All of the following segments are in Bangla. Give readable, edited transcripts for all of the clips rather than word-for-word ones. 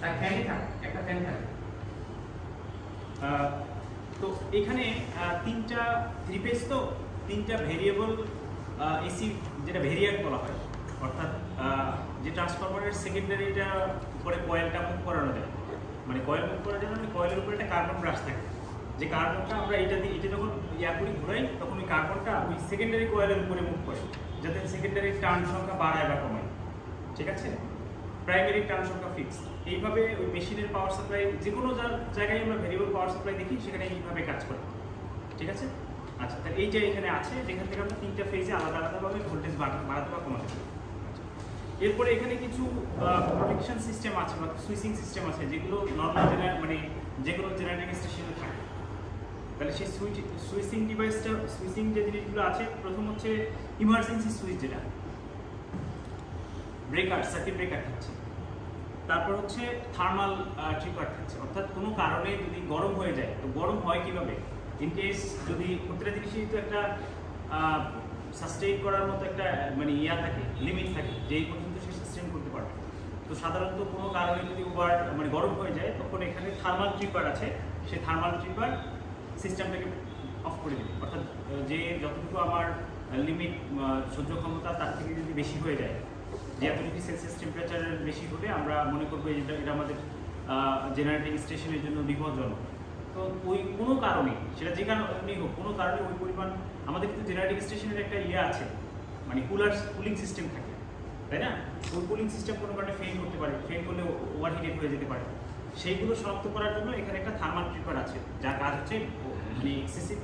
তার ফ্যানই থাকে, একটা ফ্যান থাকে। তো এখানে তিনটা 3 পেজ, তো তিনটা ভেরিয়েবল এসি যেটা ভেরিয়েন্ট বলা হয়, অর্থাৎ যে ট্রান্সফরমারের সেকেন্ডারিটা উপরে কয়েলটা মুভ করানো যায়, মানে কয়েল মুভ করার জন্য কয়েলের উপরে একটা কার্বন ব্রাশ থাকে, যে কার্বনটা আমরা এটা যখন করি ঘুরাই, তখন ওই কার্বনটা ওই সেকেন্ডারি কয়েলের উপরে মুভ করে, যাতে সেকেন্ডারি টার্ন সংখ্যা বাড়ায় বা কমায়। ঠিক আছে, প্রাইমারি টার্ন সংখ্যা ফিক্সড। এইভাবে ওই মেশিনের পাওয়ার সাপ্লাই যে কোনো জায়গায় আমরা ভেরিয়েবল পাওয়ার সাপ্লাই দেখি, সেখানে এইভাবে কাজ করে। ঠিক আছে, আচ্ছা, তাহলে এই যে এখানে আছে, যেখান থেকে আমরা তিনটা ফেজে আলাদা আলাদাভাবে ভোল্টেজ বাড়াতে বা কমাতে পারি। এরপরে এখানে কিছু প্রোটেকশন সিস্টেম আছে বা সুইচিং সিস্টেম আছে, যেগুলো নর্মাল মানে যে কোনো জেনারেটিং স্টেশনে থাকে। তাহলে সেই সুইচিং ডিভাইসটা, সুইচিং যে জিনিসগুলো আছে, প্রথম হচ্ছে ইমার্জেন্সি সুইচ, যেটা ব্রেকার, সার্কিট ব্রেকার থাকছে। তারপর হচ্ছে থার্মাল ট্রিপার থাকছে, অর্থাৎ কোনো কারণে যদি গরম হয়ে যায়, তো গরম হয় কীভাবে, ইনকেস যদি প্রত্যেকটা জিনিসই তো একটা সাস্টেইন করার মতো একটা মানে থাকে, লিমিট থাকে, যেই পর্যন্ত সে সাস্টেইন করতে পারবে। তো সাধারণত কোনো কারণে যদি ওভার মানে গরম হয়ে যায়, তখন এখানে থার্মাল ট্রিপার আছে, সেই থার্মাল ট্রিপার সিস্টেমটাকে অফ করে দেবে। অর্থাৎ যে যতটুকু আমার লিমিট সহ্য ক্ষমতা, তার থেকে যদি বেশি হয়ে যায়, যে এতটুকু সেলসিয়াস টেম্পারেচারের বেশি হলে আমরা মনে করবো এটা আমাদের জেনারেটিং স্টেশনের জন্য বিপজ্জনক। তো ওই কোনো কারণে, সেটা যে কারণেই হোক, কোনো কারণে ওই পরিমাণ, আমাদের কিন্তু জেনারেটিং স্টেশনের একটা আছে, মানে কুলিং সিস্টেম থাকে, তাই না? ওই কুলিং সিস্টেম কোনো কারণে ফেল করতে পারে, ফেল করলে ওভারহিটেড হয়ে যেতে পারে। সেইগুলো শনাক্ত করার জন্য এখানে একটা থার্মাল ট্রিপার আছে, যার কাজ হচ্ছে মানে এক্সেসিভ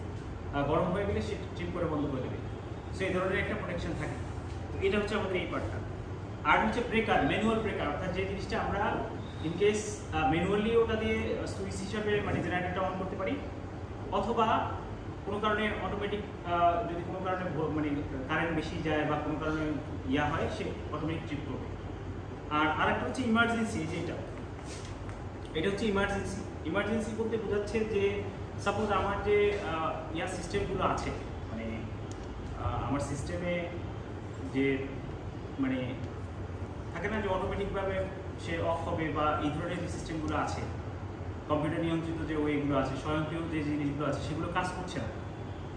গরম হয়ে গেলে সে ট্রিপ করে বন্ধ করে দেবে। সো এই ধরনের একটা প্রোটেকশন থাকে। তো এটা হচ্ছে আমাদের এই পার্টটা। আর হচ্ছে ব্রেকার, ম্যানুয়াল ব্রেকার, অর্থাৎ যে জিনিসটা আমরা ইনকেস ম্যানুয়ালি ওটা দিয়ে সুইচ হিসাবে মানে জেনারেটরটা অন করতে পারি, অথবা কোনো কারণে অটোমেটিক, যদি কোনো কারণে মানে কারেন্ট বেশি যায় বা কোনো কারণে হয়, সে অটোমেটিক ট্রিপ করবে। আর আরেকটা হচ্ছে ইমার্জেন্সি, যেটা এটা হচ্ছে ইমার্জেন্সি। ইমার্জেন্সি বলতে বোঝাচ্ছে যে সাপোজ আমার যে সিস্টেমগুলো আছে, মানে আমার সিস্টেমে যে মানে থাকে না যে অটোমেটিকভাবে সে অফ হবে, বা এই ধরনের যে সিস্টেমগুলো আছে, কম্পিউটার নিয়ন্ত্রিত যে ওয়েগুলো আছে, স্বয়ংক্রিয় যে জিনিসগুলো আছে, সেগুলো কাজ করছে না,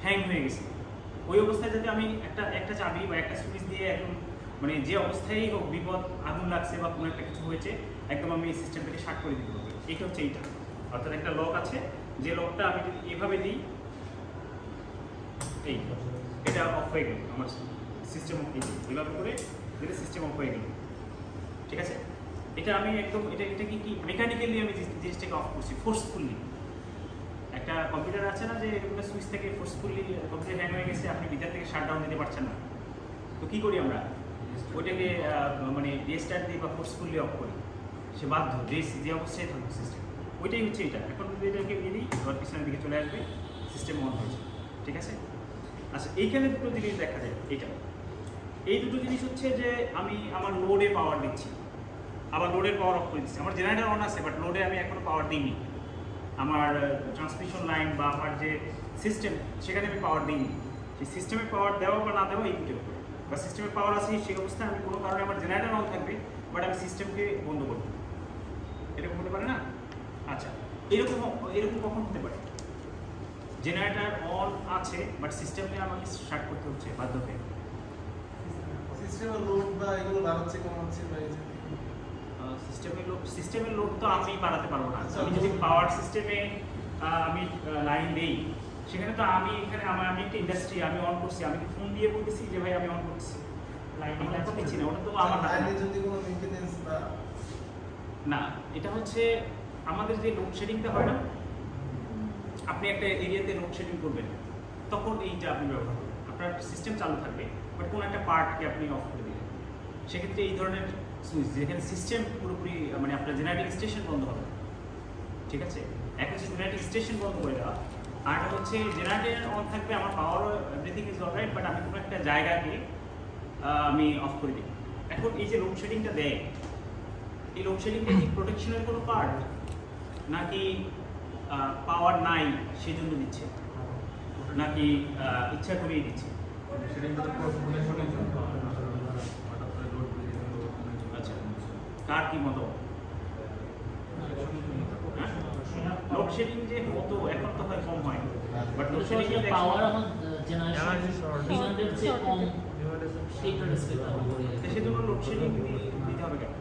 হ্যাং হয়ে গেছে। ওই অবস্থায় যাতে আমি একটা চাবি বা একটা সুইচ দিয়ে একদম মানে যে অবস্থায় হোক, বিপদ, আগুন লাগছে বা কোনো একটা কিছু হয়েছে, একদম আমি এই সিস্টেমটাকে শার্ট করে দিতে পারবো। এটা হচ্ছে এইটা, অর্থাৎ একটা লক আছে, যে লকটা আমি যদি এভাবে দিই, এই এটা অফ হয়ে গেল, আমার সিস্টেম অফ হয়ে গেল, এভাবে করে দিলে সিস্টেম অফ হয়ে গেল। ঠিক আছে, এটা আমি একদম এটা কি মেকানিক্যালি আমি জিনিসটাকে অফ করছি, ফোর্সফুলি। একটা কম্পিউটার আছে না, যে এরকম সুইচ থেকে ফোর্সফুলি কম্পিউটার হ্যাং হয়ে গেছে, আপনি ভিতর থেকে শাট ডাউন দিতে পারছেন না, তো কী করি আমরা, ওইটাকে মানে রিস্টার্ট দিই বা ফোর্সফুলি অফ করি, সে বাধ্য যে অবস্থায় থাকবে সিস্টেম। ওইটাই হচ্ছে এটা। এখন যদি এটাকে দিয়ে দিই, ঘর পিছনের দিকে চলে আসবে, সিস্টেম অন হয়েছে। ঠিক আছে, আচ্ছা, এইখানে দুটো জিনিস দেখা যায়। এই দুটো জিনিস হচ্ছে যে আমি আমার লোডে পাওয়ার দিচ্ছি, আবার লোডের পাওয়ার অফ করে দিচ্ছি। আমার জেনারেটর অন আছে, বাট লোডে আমি এখনো পাওয়ার দিইনি। আমার ট্রান্সমিশন লাইন বা আমার যে সিস্টেম, সেখানে আমি পাওয়ার দিইনি। সেই সিস্টেমের পাওয়ার দেওয়া বা না দেওয়া এই দুটোর উপরে, বা সিস্টেমের পাওয়ার আছে, সেই অবস্থায় আমি কোনো কারণে আমার জেনারেটর অন থাকবে, বাট আমি সিস্টেমকে বন্ধ করব, এরকম হতে পারে না? আচ্ছা, এরকম কখন হতে পারে, জেনারেটর অন আছে বাট সিস্টেমে আমাকে স্টার্ট করতে হচ্ছে বাধ্য হয়ে। সিস্টেমের লোড বা এগুলো বাড়াচ্ছে কমাচ্ছে বা এই যে সিস্টেমের লোড তো আমি বাড়াতে পারবো না। আমি যদি পাওয়ার সিস্টেমে আমি লাইন দেই, সেখানে তো আমি এখানে আমি একটা ইন্ডাস্ট্রি, আমি অন করছি, আমি ফোন দিয়ে বলতেছি যে ভাই আমি অন করছি, লাইন তো দিচ্ছি না, ওটা তো আমার লাইনে যদি কোনো মেইনটেনেন্স বা না, এটা হচ্ছে আমাদের যে লোডশেডিংটা হয় না, আপনি একটা এরিয়াতে লোডশেডিং করবেন, তখন এইটা আপনি ব্যবহার করবেন। আপনার সিস্টেম চালু থাকবে, বাট কোনো একটা পার্টকে আপনি অফ করে দিলেন, সেক্ষেত্রে এই ধরনের সুইচ, যেখানে সিস্টেম পুরোপুরি মানে আপনার জেনারেটিং স্টেশন বন্ধ হবে। ঠিক আছে, এক হচ্ছে জেনারেটিং স্টেশন বন্ধ করে দেওয়া, আর হচ্ছে জেনারেটর অন থাকবে, আমার পাওয়ার এভরিথিং ইজ অলরাইট, বাট আমি কোনো একটা জায়গাকে আমি অফ করে দিই। এখন এই যে লোডশেডিংটা দেয়, এই লোডশেডিংটা কি প্রোটেকশনের কোনো পার্ট, নাকি পাওয়ার নাই সেই জন্য দিচ্ছে, নাকি ইচ্ছা করেই দিচ্ছে? আচ্ছা, কার কি মত? লোডশেডিং যে হতো এখন তো হয় কম হয়, বাট লোডশেডিং পাওয়ার আমার জেনারেশন ডিমান্ডের চেয়ে কম সেইটা ডিসপ্লে সেজন্য লোডশেডিং দিতে হবে কেন?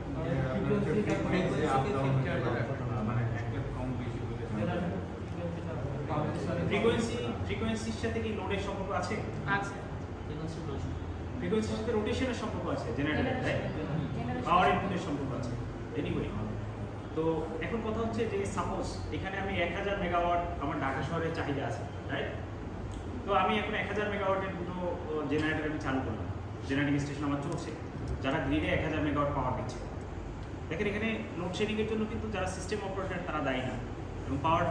ফ্রিকোয়েন্সির সাথে কি লোডের সম্পর্ক আছে? আছে। ফ্রিকোয়েন্সির সাথে রোটেশনের সম্পর্ক আছে, জেনারেটর রাইট, পাওয়ার ইনপুটের সম্পর্ক আছে। এনিওয়ে, তো এখন কথা হচ্ছে যে সাপোজ এখানে আমি 1000 মেগাওয়াট আমার ঢাকা শহরের চাহিদা আছে, রাইট? তো আমি এখন 1000 মেগাওয়াটের দুটো জেনারেটর আমি চালু করলাম, জেনারেটিং স্টেশন আমার চলছে, যারা গ্রিডে 1000 মেগাওয়াট পাওয়ার দিচ্ছে। দেখেন এখানে লোডশেডিংয়ের জন্য কিন্তু যারা সিস্টেম অপারেটর তারা দায়ী না, এবং পাওয়ার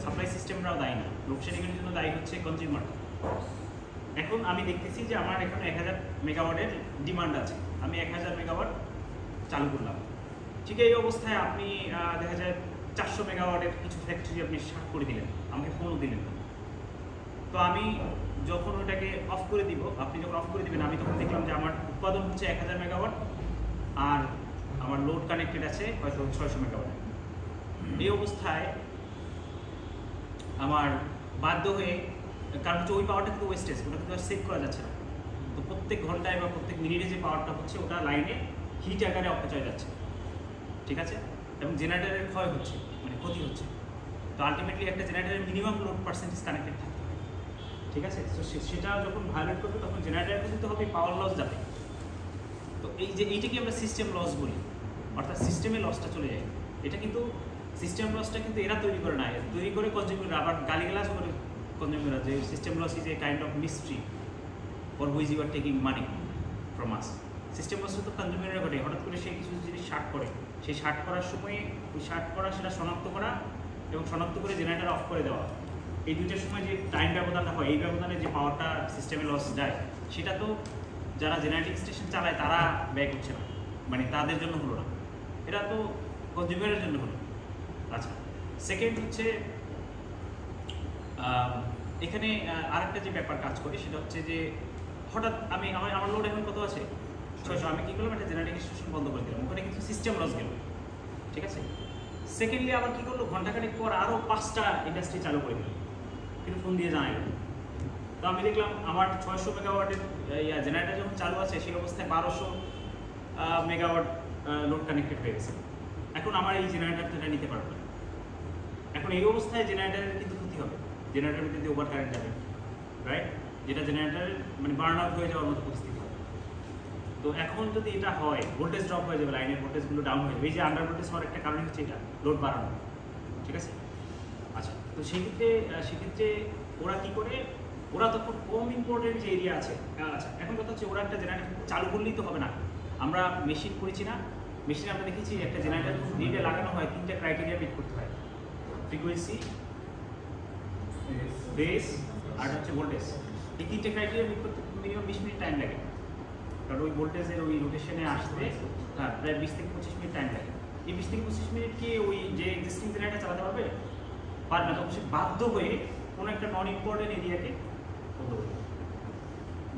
সাপ্লাই সিস্টেমরাও দায়ী না, লোডশেডিংয়ের জন্য দায়ী হচ্ছে কনজিউমার। এখন আমি দেখতেছি যে আমার এখানে 1000 মেগাওয়াটের ডিমান্ড আছে, আমি 1000 মেগাওয়াট চালু করলাম। ঠিক এই অবস্থায় আপনি দেখা যায় 400 মেগাওয়াটের কিছু ফ্যাক্টরি আপনি শার্ট করে দিলেন, আমাকে ফোনও দিলেন। তো আমি যখন ওটাকে অফ করে দিব, আপনি যখন অফ করে দিবেন, আমি তখন দেখলাম যে আমার উৎপাদন হচ্ছে 1000 মেগাওয়াট আর আমার লোড কানেক্টেড আছে হয়তো 600 মেগাওয়াট। এই অবস্থায় আমার বাধ্য হয়ে, কারণ হচ্ছে ওই পাওয়ারটা কিন্তু ওয়েস্টেজ, ওটা কিন্তু আর সেভ করা যাচ্ছে না। তো প্রত্যেক ঘন্টায় বা প্রত্যেক মিনিটে যে পাওয়ারটা হচ্ছে ওটা লাইনে হিট আকারে অপচয় যাচ্ছে, ঠিক আছে? এবং জেনারেটরের ক্ষয় হচ্ছে, মানে ক্ষতি হচ্ছে। তো আলটিমেটলি একটা জেনারেটরের মিনিমাম লোড পার্সেন্টেজ কানেক্টেড থাকতে হবে, ঠিক আছে? তো সেটা যখন ভায়োলেট করবে তখন জেনারেটর কিন্তু হবে পাওয়ার লস যাবে। তো এই যে এইটাকে আমরা সিস্টেম লস বলি, অর্থাৎ সিস্টেমে লসটা চলে যায়। এটা কিন্তু সিস্টেম লসটা কিন্তু এরা তৈরি করে না, তৈরি করে কনজিউমার, আবার গালিগালাজ করে কনজিউমার, যে system loss is a kind of mystery for which you are taking money from us. System লসটা তো কনজিউমারের ঘটে, হঠাৎ করে সে কিছু জিনিস শার্ট করে, সেই শার্ট করার সময় ওই শার্ট করা সেটা শনাক্ত করা এবং শনাক্ত করে জেনারেটর অফ করে দেওয়া, এই দুইটার সময় যে টাইম ব্যবধানটা হয়, এই ব্যবধানে যে পাওয়ারটা সিস্টেমে লস যায়, সেটা তো যারা জেনারেটিং স্টেশন চালায় তারা ব্যয় করছে না, মানে তাদের জন্য হলো না, এটা তো কনজিউমারের জন্য হলো। আচ্ছা, সেকেন্ড হচ্ছে এখানে আরেকটা যে ব্যাপার কাজ করে সেটা হচ্ছে যে হঠাৎ আমার লোড এখন কত আছে 600, আমি কী করলাম, একটা জেনারেটিং স্টেশন বন্ধ করে দিলাম, ওখানে কিছু সিস্টেম লস গেল, ঠিক আছে? সেকেন্ডলি আবার কী করলো, ঘন্টাখানেক পর আরও 5টা ইন্ডাস্ট্রি চালু করে দিল, কিন্তু ফোন দিয়ে জানাই। তো আমি দেখলাম আমার 600 মেগাওয়াটের জেনারেটর যখন চালু আছে সেই অবস্থায় 1200 মেগাওয়াট লোড কানেক্টেড হয়ে গেছে। এখন আমার এই জেনারেটরটা নিতে পারবে না। এখন এই অবস্থায় জেনারেটরের কিন্তু ক্ষতি হবে, জেনারেটরের কিন্তু ওভার কারেন্ট যাবে, রাইট? যেটা জেনারেটরের মানে বার্ন আউট হয়ে যাওয়ার মতো পরিস্থিতি হবে। তো এখন যদি এটা হয়, ভোল্টেজ ড্রপ হয়ে যাবে, লাইনের ভোল্টেজগুলো ডাউন হয়ে যাবে। এই যে আন্ডার ভোল্টেজ হওয়ার একটা কারণ হচ্ছে এটা লোড বাড়ানো, ঠিক আছে? আচ্ছা, তো সেক্ষেত্রে ওরা কী করে, ওরা তখন কম ইম্পোর্টেন্ট যে এরিয়া আছে, আচ্ছা এখন কথা হচ্ছে ওরা একটা জেনারেটর চালু করলেই তো হবে না। আমরা মেশিন করেছি না, মেশিনে আমরা দেখেছি একটা জেনারেটর গ্রিডে লাগানো হয় 3টা ক্রাইটেরিয়া মিট করতে হয়, ফ্রিকোয়েন্সি, বেস আর হচ্ছে ভোল্টেজ। এই 3টে ক্রাইটেরিয়া মিট করতে মিনিমাম 20 মিনিট টাইম লাগে, কারণ ওই ভোল্টেজের ওই রোটেশনে আসতে প্রায় 20 থেকে 25 মিনিট টাইম লাগে। এই 20 থেকে 25 মিনিট কি ওই যে এক্সিস্টিং জেনারেটর চালাতে পারবে? পারবে না। তখন সে বাধ্য হয়ে কোনো একটা নন ইম্পর্টেন্ট এরিয়াকে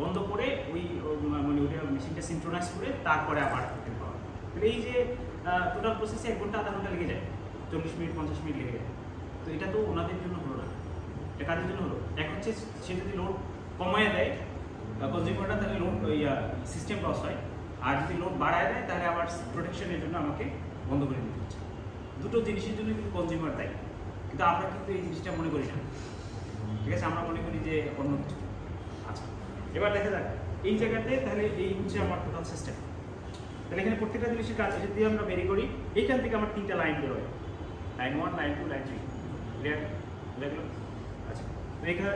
বন্ধ করে ওই মানে ওইটা মেশিনটা সিনক্রোনাইজ করে তারপরে আবার পাওয়া। এই যে টোটাল প্রসেসে 1 ঘন্টা আধা ঘন্টা লেগে যায়, 40 মিনিট 50 মিনিট লেগে যায়। তো এটা তো ওনাদের জন্য হলো না, এটা কাজের জন্য হলো। এক হচ্ছে সে যদি লোড কমায় দেয় কনজিউমারটা, তাহলে লোড সিস্টেম লস হয়, আর যদি লোড বাড়ায় দেয় তাহলে আবার প্রোটেকশনের জন্য আমাকে বন্ধ করে দিতে হচ্ছে। দুটো জিনিসের জন্য কিন্তু কনজিউমার দেয়, কিন্তু আমরা কিন্তু এই জিনিসটা মনে করি না, ঠিক আছে? আমরা মনে করি যে অন্য কিছু। আচ্ছা, এবার দেখা যাক এই জায়গাতে, তাহলে এই হচ্ছে আমার টোটাল সিস্টেম। তাহলে এখানে প্রত্যেকটা জিনিসের কাজ যদি আমরা বেরি করি, এইখান থেকে আমার 3টা লাইন বেরোয়, লাইন 1, লাইন 2, লাইন 3, ক্লিয়ার? দেখলো? আচ্ছা, তো এখানে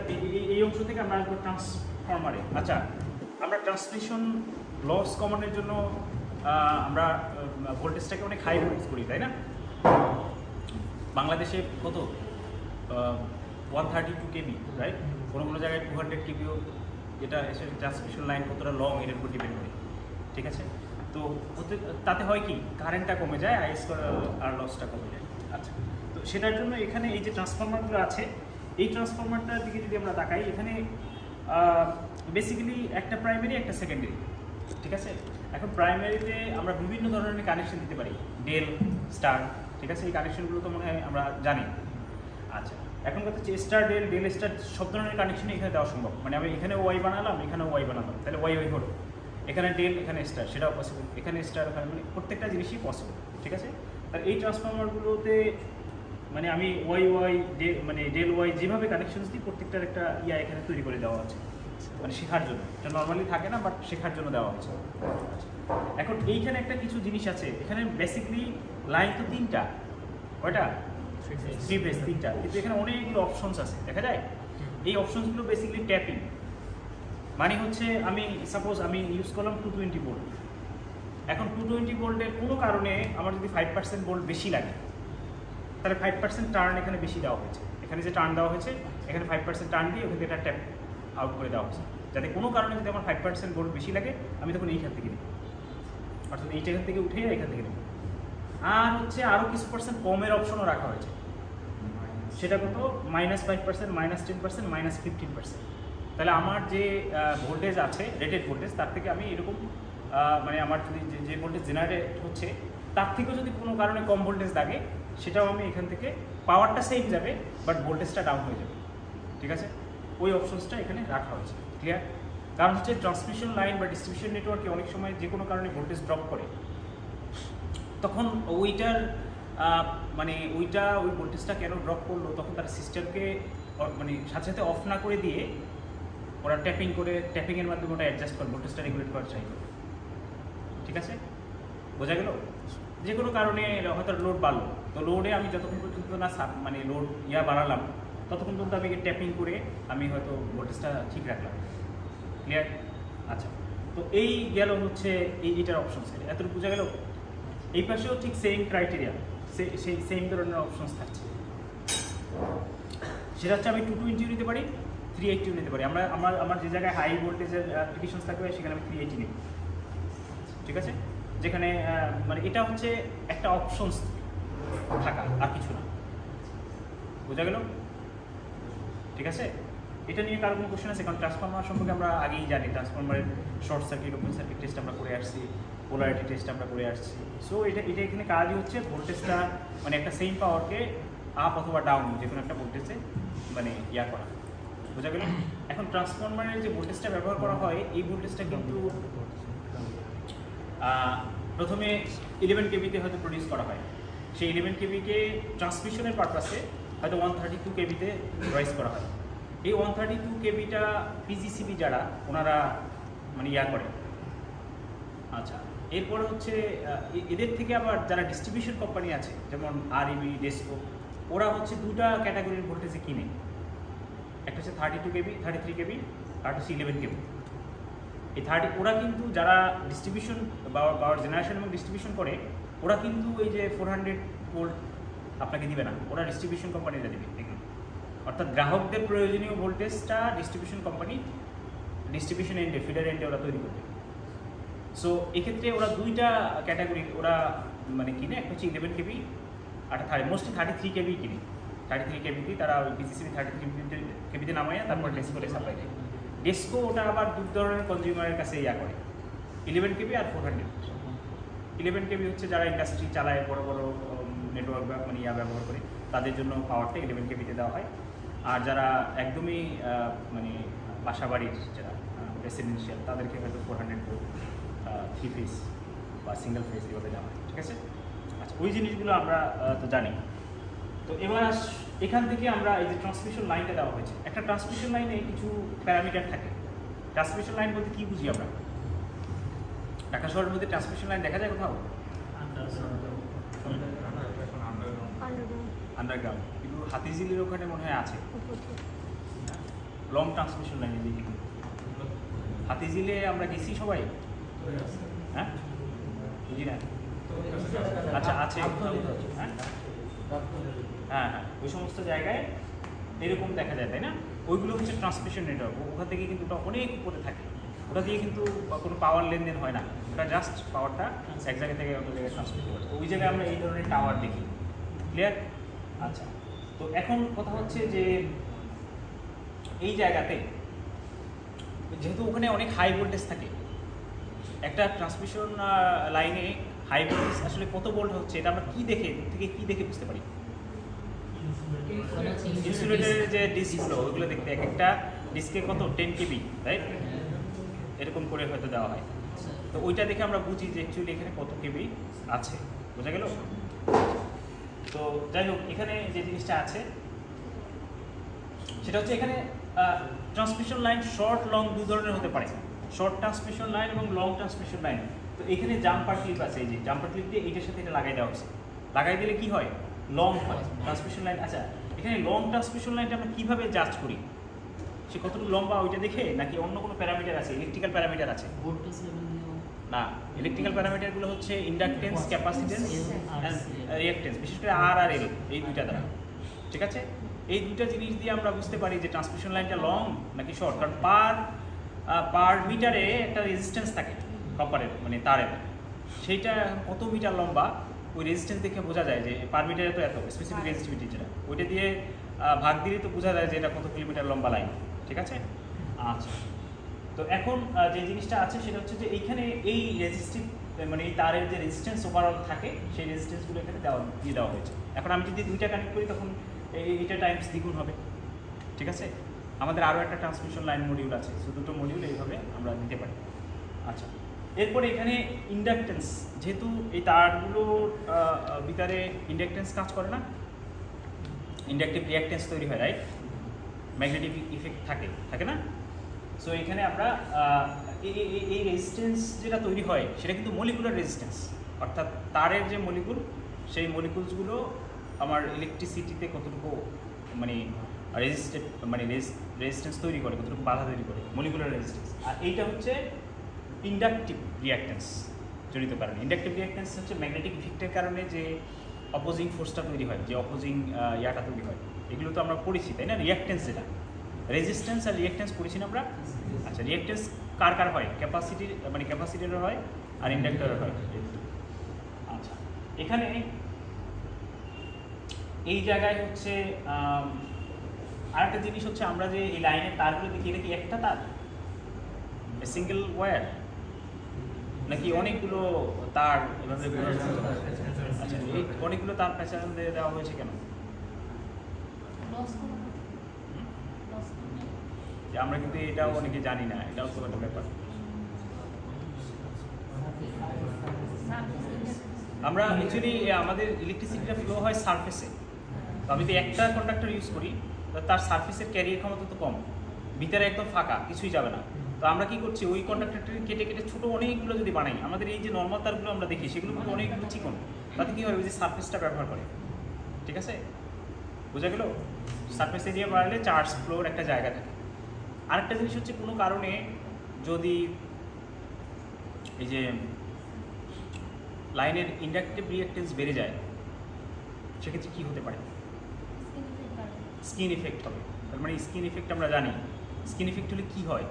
এই অংশ থেকে আমরা আসবো ট্রান্সফরমারে। আচ্ছা, আমরা ট্রান্সমিশন লস কমানোর জন্য আমরা ভোল্টেজটাকে অনেক হাই ভোল্টেজ করি, তাই না? বাংলাদেশে কত 132 কেবি, রাইট? কোনো কোনো জায়গায় 200 কেবিও, যেটা এসে ট্রান্সমিশন লাইন কতটা লং এর উপর ডিপেন্ড করে, ঠিক আছে? তো তাতে হয় কি, কারেন্টটা কমে যায়, আইএস আর লসটা কমে যায়। আচ্ছা, তো সেটার জন্য এখানে এই যে ট্রান্সফরমারগুলো আছে, এই ট্রান্সফরমারটার দিকে যদি আমরা তাকাই, এখানে বেসিক্যালি একটা প্রাইমারি একটা সেকেন্ডারি, ঠিক আছে? এখন প্রাইমারিতে আমরা বিভিন্ন ধরনের কানেকশন দিতে পারি, ডেল, স্টার, ঠিক আছে? এই কানেকশনগুলো তো মনে হয় আমরা জানি। আচ্ছা, এখন কথা হচ্ছে স্টার ডেল ডেল স্টার সব ধরনের কানেকশনই এখানে দেওয়া সম্ভব। মানে আমি এখানে ওয়াই বানালাম, এখানেও ওয়াই বানালাম, তাহলে ওয়াই ওয়াই হলো। এখানে ডেল, এখানে স্টার, সেটাও পসিবল। এখানে স্টার, এখানে মানে প্রত্যেকটা জিনিসই পসিবল, ঠিক আছে? তাহলে এই ট্রান্সফর্মারগুলোতে মানে আমি ওয়াই ওয়াই মানে ডেল ওয়াই যেভাবে কানেকশন দিই প্রত্যেকটার একটা এখানে তৈরি করে দেওয়া আছে, মানে শেখার জন্য। এটা নর্মালি থাকে না, বাট শেখার জন্য দেওয়া হচ্ছে। এখন এইখানে একটা কিছু জিনিস আছে, এখানে বেসিক্যালি লাইন তো তিনটা, কয়টা? 3 ফেজ তিনটা, কিন্তু এখানে অনেকগুলো অপশনস আছে, দেখা যায়? এই অপশনসগুলো বেসিক্যালি ট্যাপিং, মানে হচ্ছে আমি সাপোজ আমি ইউজ করলাম 220 ভোল্ট। এখন 220 ভোল্টের কোনো কারণে আমার যদি 5% ভোল্ট বেশি লাগে, তাহলে 5% টার্ন এখানে বেশি দেওয়া হয়েছে। এখানে যে টার্ন দেওয়া হয়েছে, এখানে 5% টার্ন দিয়ে ওখানে এটা ট্যাপ আউট করে দেওয়া হয়েছে, যাতে কোনো কারণে যদি আমার 5% ভোল্ট বেশি লাগে, আমি তখন এইখান থেকে নিই, অর্থাৎ এই জায়গা থেকে উঠে এখান থেকে নেব। আর হচ্ছে আরও কিছু পার্সেন্ট কমের অপশনও রাখা হয়েছে, সেটা কত? -5%, -10%, -15%। তাহলে আমার যে ভোল্টেজ আছে, রেটেড ভোল্টেজ, তার থেকে আমি এরকম মানে আমার যদি যে ভোল্টেজ জেনারেট হচ্ছে তার থেকেও যদি কোনো কারণে কম ভোল্টেজ লাগে, সেটাও আমি এখান থেকে, পাওয়ারটা সেম যাবে বাট ভোল্টেজটা ডাউন হয়ে যাবে, ঠিক আছে? ওই অপশনসটা এখানে রাখা হয়েছে, ক্লিয়ার? কারণ হচ্ছে ট্রান্সমিশন লাইন বা ডিস্ট্রিবিউশন নেটওয়ার্কে অনেক সময় যে কোনো কারণে ভোল্টেজ ড্রপ করে, তখন ওইটার মানে ওই ভোল্টেজটা কেন ড্রপ করলো, তখন তার সিস্টেমকে মানে সাথে সাথে অফ না করে দিয়ে ওরা ট্যাপিংয়ের মাধ্যমে ওটা অ্যাডজাস্ট করে, ভোল্টেজটা রেগুলেট করার ট্রাই করে, ঠিক আছে? বোঝা গেল? যে কোনো কারণে হয়তো লোড বাড়লো, তো লোডে আমি যতক্ষণ পর্যন্ত না মানে লোড বাড়ালাম, ততক্ষণ পর্যন্ত আমি ট্যাপিং করে আমি হয়তো ভোল্টেজটা ঠিক রাখলাম, ক্লিয়ার? আচ্ছা, তো এই গেল হচ্ছে এইটার অপশনস, এতটুকু বোঝা গেল? এই পাশেও ঠিক সেম ক্রাইটেরিয়া, সেই সেম ধরনের অপশনস থাকছে। সেটা হচ্ছে আমি 220 নিতে পারি, 380 নিতে পারি। আমার যে জায়গায় হাই ভোল্টেজের অ্যাপ্লিকেশনস থাকবে সেখানে আমি 380 নিব, ঠিক আছে? যেখানে মানে এটা হচ্ছে একটা অপশনস থাকা, আর কিছু না। বোঝা গেল? ঠিক আছে? এটা নিয়ে কারো কোনো কোশ্চেন আছে? কারণ ট্রান্সফর্মার সম্পর্কে আমরা আগেই জানি, ট্রান্সফর্মারের short circuit, open circuit test আমরা করে আসছি, পোলারিটি টেস্ট আমরা করে আসছি। সো এটা এখানে কাজই হচ্ছে ভোল্টেজটা মানে একটা সেম পাওয়ারকে আপ অথবা ডাউন যে কোনো একটা ভোল্টেজে মানে করা। বোঝা গেল? এখন ট্রান্সফর্মারের যে ভোল্টেজটা ব্যবহার করা হয়, এই ভোল্টেজটা কিন্তু প্রথমে 11 কেবিতে হয়তো প্রডিউস করা হয়। সেই 11 কেবিকে ট্রান্সমিশনের পারপাসে হয়তো 132 কেবিতে রাইজ করা হয়। এই 132 কেবিটা পিজিসিবি যারা ওনারা মানে করে। আচ্ছা, এরপরে হচ্ছে এদের থেকে আবার যারা ডিস্ট্রিবিউশন কোম্পানি আছে, যেমন আরইবি, ডেসকো, ওরা হচ্ছে দুটা ক্যাটাগরির ভোল্টেজে কিনে। একটা হচ্ছে 32 কেবি, 33 কেবি, আর হচ্ছে 11 কেবি। এই ওরা কিন্তু যারা ডিস্ট্রিবিউশন পাওয়ার জেনারেশন এবং ডিস্ট্রিবিউশন করে, ওরা কিন্তু এই যে 400 ভোল্ট আপনাকে দিবে না, ওরা ডিস্ট্রিবিউশন কোম্পানিরা দেবে এগুলো। অর্থাৎ গ্রাহকদের প্রয়োজনীয় ভোল্টেজটা ডিস্ট্রিবিউশন কোম্পানি ডিস্ট্রিবিউশন এন্ডে, ফিডার এন্ডে ওরা তৈরি করবে। সো এক্ষেত্রে ওরা দুইটা ক্যাটাগরি ওরা মানে কিনে, একটা হচ্ছে 11 কেবি, আর মোস্টলি 33 কেবি কিনে। 33 কেবিতেই তারা ওই পিজিসিবি 33 কেবিতে নামাইয়া তারপর ডেসকোতে সাপ্লাই দেয়। ডেসকো ওটা আবার দু ধরনের কনজিউমারের কাছে করে, 11 কেবি আর 400। 11 কেবি হচ্ছে যারা ইন্ডাস্ট্রি চালায়, বড় বড় নেটওয়ার্ক মানে ব্যবহার করে, তাদের জন্য পাওয়ারটা 11 কেবিতে দেওয়া হয়। আর যারা একদমই মানে বাসা বাড়ির যারা রেসিডেন্সিয়াল, তাদেরকে হয়তো 400 ভোল্ট 3 ফেজ বা সিঙ্গেল ফেজ এভাবে দেওয়া হয়, ঠিক আছে? আচ্ছা, ওই জিনিসগুলো আমরা তো জানি। তো এবার এখান থেকে আমরা এই যে ট্রান্সমিশন লাইনটা দেওয়া হয়েছে, একটা ট্রান্সমিশন লাইনে কিছু প্যারামিটার থাকে। ট্রান্সমিশন লাইন বলতে কী বুঝি আমরা? ঢাকা শহরের মধ্যে ট্রান্সমিশন লাইন দেখা যায় কোথাও? আন্ডারগ্রাউন্ড, কিন্তু হাতিঝিলের ওখানে মনে হয় আছে লং ট্রান্সমিশন লাইন। হাতিঝিলে আমরা গেছি সবাই, হ্যাঁ বুঝি না? আচ্ছা, আছে, হ্যাঁ হ্যাঁ, ওই সমস্ত জায়গায় এরকম দেখা যায়, তাই না? ওইগুলো হচ্ছে ট্রান্সমিশন নেটওয়ার্ক। ওখান থেকে কিন্তু ওটা অনেক উপরে থাকে, ওটা দিয়ে কিন্তু কোনো পাওয়ার লেনদেন হয় না, ওটা জাস্ট পাওয়ারটা এক জায়গা থেকে অন্য জায়গায় ট্রান্সমিট করে। ওই জায়গায় আমরা এই ধরনের টাওয়ার দেখি, ক্লিয়ার? আচ্ছা, তো এখন কথা হচ্ছে যে এই জায়গাতে যেহেতু ওখানে অনেক হাই ভোল্টেজ থাকে, একটা ট্রান্সমিশন লাইনে হাই ভোল্টেজ আসলে কত ভোল্ট হচ্ছে এটা আমরা কী দেখে বুঝতে পারি? ইনসুলেটরের যে ডিস্কগুলো ওইগুলো দেখতে এক একটা ডিস্কে কত 10 কেবি রাইট, এরকম করে হয়তো দেওয়া হয়। তো ওইটা দেখে আমরা বুঝি যে অ্যাকচুয়ালি এখানে কত কেবি আছে, বোঝা গেল? তো যাই হোক, এখানে যে জিনিসটা আছে সেটা হচ্ছে এখানে ট্রান্সমিশন লাইন শর্ট লং দু ধরনের হতে পারে, শর্ট ট্রান্সমিশন লাইন এবং লং ট্রান্সমিশন লাইন। তো এখানে জাম্পার ক্লিপ আছে, এই যে জাম্পার ক্লিপ দিয়ে এইটার সাথে এটা লাগাই দেওয়া হচ্ছে, লাগাই দিলে কি হয়, লং হয় ট্রান্সমিশন লাইন। আচ্ছা, এখানে লং ট্রান্সমিশন লাইনটা আমরা কীভাবে জাজ করি, সে কতটুকু লম্বা ওইটা দেখে, নাকি অন্য কোনো প্যারামিটার আছে, ইলেকট্রিক্যাল প্যারামিটার আছে? না, ইলেকট্রিক্যাল প্যারামিটারগুলো হচ্ছে ইন্ডাকটেন্স, ক্যাপাসিটেন্স অ্যান্ড রিঅ্যাকটেন্স, বিশেষ করে আর আর এল, এই দুইটা দ্বারা। ঠিক আছে, এই দুইটা জিনিস দিয়ে আমরা বুঝতে পারি যে ট্রান্সমিশন লাইনটা লং নাকি শর্ট। কারণ পার মিটারে একটা রেজিস্ট্যান্স থাকে কপারের, মানে তারের, সেইটা কত মিটার লম্বা ওই রেজিস্ট্যান্স দেখে বোঝা যায় যে পার মিটারে তো এত স্পেসিফিক রেজিস্টিভিটি, যেটা ওইটা দিয়ে ভাগ দিলে তো বোঝা যায় যে এটা কত কিলোমিটার লম্বা লাইন। ঠিক আছে, আচ্ছা। তো এখন যে জিনিসটা আছে সেটা হচ্ছে যে এইখানে এই রেজিস্টিভ, মানে এই তারের যে রেজিস্ট্যান্স ওভারঅল থাকে সেই রেজিস্ট্যান্সগুলো এখানে দিয়ে দেওয়া হয়েছে। এখন আমি যদি দুইটা কানেক্ট করি তখন এইটা টাইমস দ্বিগুণ হবে। ঠিক আছে, আমাদের আরও একটা ট্রান্সমিশন লাইন মডিউল আছে, সো দুটো মডিউল এইভাবে আমরা দিতে পারি। আচ্ছা, এরপরে এখানে ইন্ডাকটেন্স, যেহেতু এই তারগুলোর ভিতরে ইন্ডাকটেন্স কাজ করে না, ইন্ডাকটিভ রিঅ্যাকটেন্স তৈরি হয়, রাইট, ম্যাগনেটিক ইফেক্ট থাকে না। সো এখানে আমরা এই রেজিস্ট্যান্স যেটা তৈরি হয় সেটা কিন্তু মলিকুলার রেজিস্ট্যান্স, অর্থাৎ তারের যে মলিকুল, সেই মলিকুলসগুলো আমার ইলেকট্রিসিটিতে কতটুকু মানে রেজিস্ট্যান্স তৈরি করে, কতটুকু বাধা তৈরি করে, মলিকুলার রেজিস্ট্যান্স। আর এইটা হচ্ছে ইন্ডাকটিভ রিঅ্যাকটেন্স জড়িত কারণে। ইন্ডাকটিভ রিঅ্যাকটেন্স হচ্ছে ম্যাগনেটিক ইফেক্টের কারণে যে অপোজিং ফোর্সটা তৈরি হয়, যে অপোজিং ইয়াটা তৈরি হয়, এগুলো তো আমরা পড়েছি তাই না। রিঅ্যাকটেন্স যেটা, রেজিস্ট্যান্স আর রিঅ্যাকটেন্স পড়েছি না আমরা। আচ্ছা, রিঅ্যাকটেন্স কার হয়, ক্যাপাসিটির হয় আর ইন্ডাক্টরের হয়। আচ্ছা, এখানে এই জায়গায় হচ্ছে আরেকটা জিনিস হচ্ছে, আমরা যে এই লাইনের তারগুলো দেখি, এটা কি একটা তার, সিঙ্গেল ওয়্যার, নাকি অনেকগুলো তার এভাবে? আচ্ছা, এই অনেকগুলো তার প্যাচার দিয়ে দেওয়া হয়েছে কেন? যে আমরা কিন্তু এটাও অনেকে জানি না, এটাও তো একটা ব্যাপার। আমরা অ্যাকচুয়ালি আমাদের ইলেকট্রিসিটিটা ফ্লো হয় সারফেসে, তো আমি যদি একটা কন্ডাক্টর ইউজ করি তার সারফেসের ক্যারিয়ার ক্ষমতা তো কম, ভিতরে একদম ফাঁকা, কিছুই যাবে না। তো আমরা কি করছি, ওই কন্ডাক্টরটাকে কেটে কেটে ছোটো অনেকগুলো যদি বানাই, আমাদের এই যে নর্মাল তারগুলো আমরা দেখি সেগুলো কিন্তু অনেকগুলো চিকন, তাতে কী হয়, ওই যে সারফেসটা ব্যবহার করে। ঠিক আছে, বোঝা গেল? সারফেস এরিয়া বাড়লে চার্জ ফ্লোর একটা জায়গা থাকে। আরেকটা জিনিস হচ্ছে, কোনো কারণে যদি এই যে লাইনের ইন্ডাকটিভ রিঅ্যাকটেন্স বেড়ে যায়, সেক্ষেত্রে কী হতে পারে? স্কিন ইফেক্ট হবে। তার মানে স্কিন ইফেক্ট আমরা জানি, স্কিন ইফেক্ট হলে কী হয়,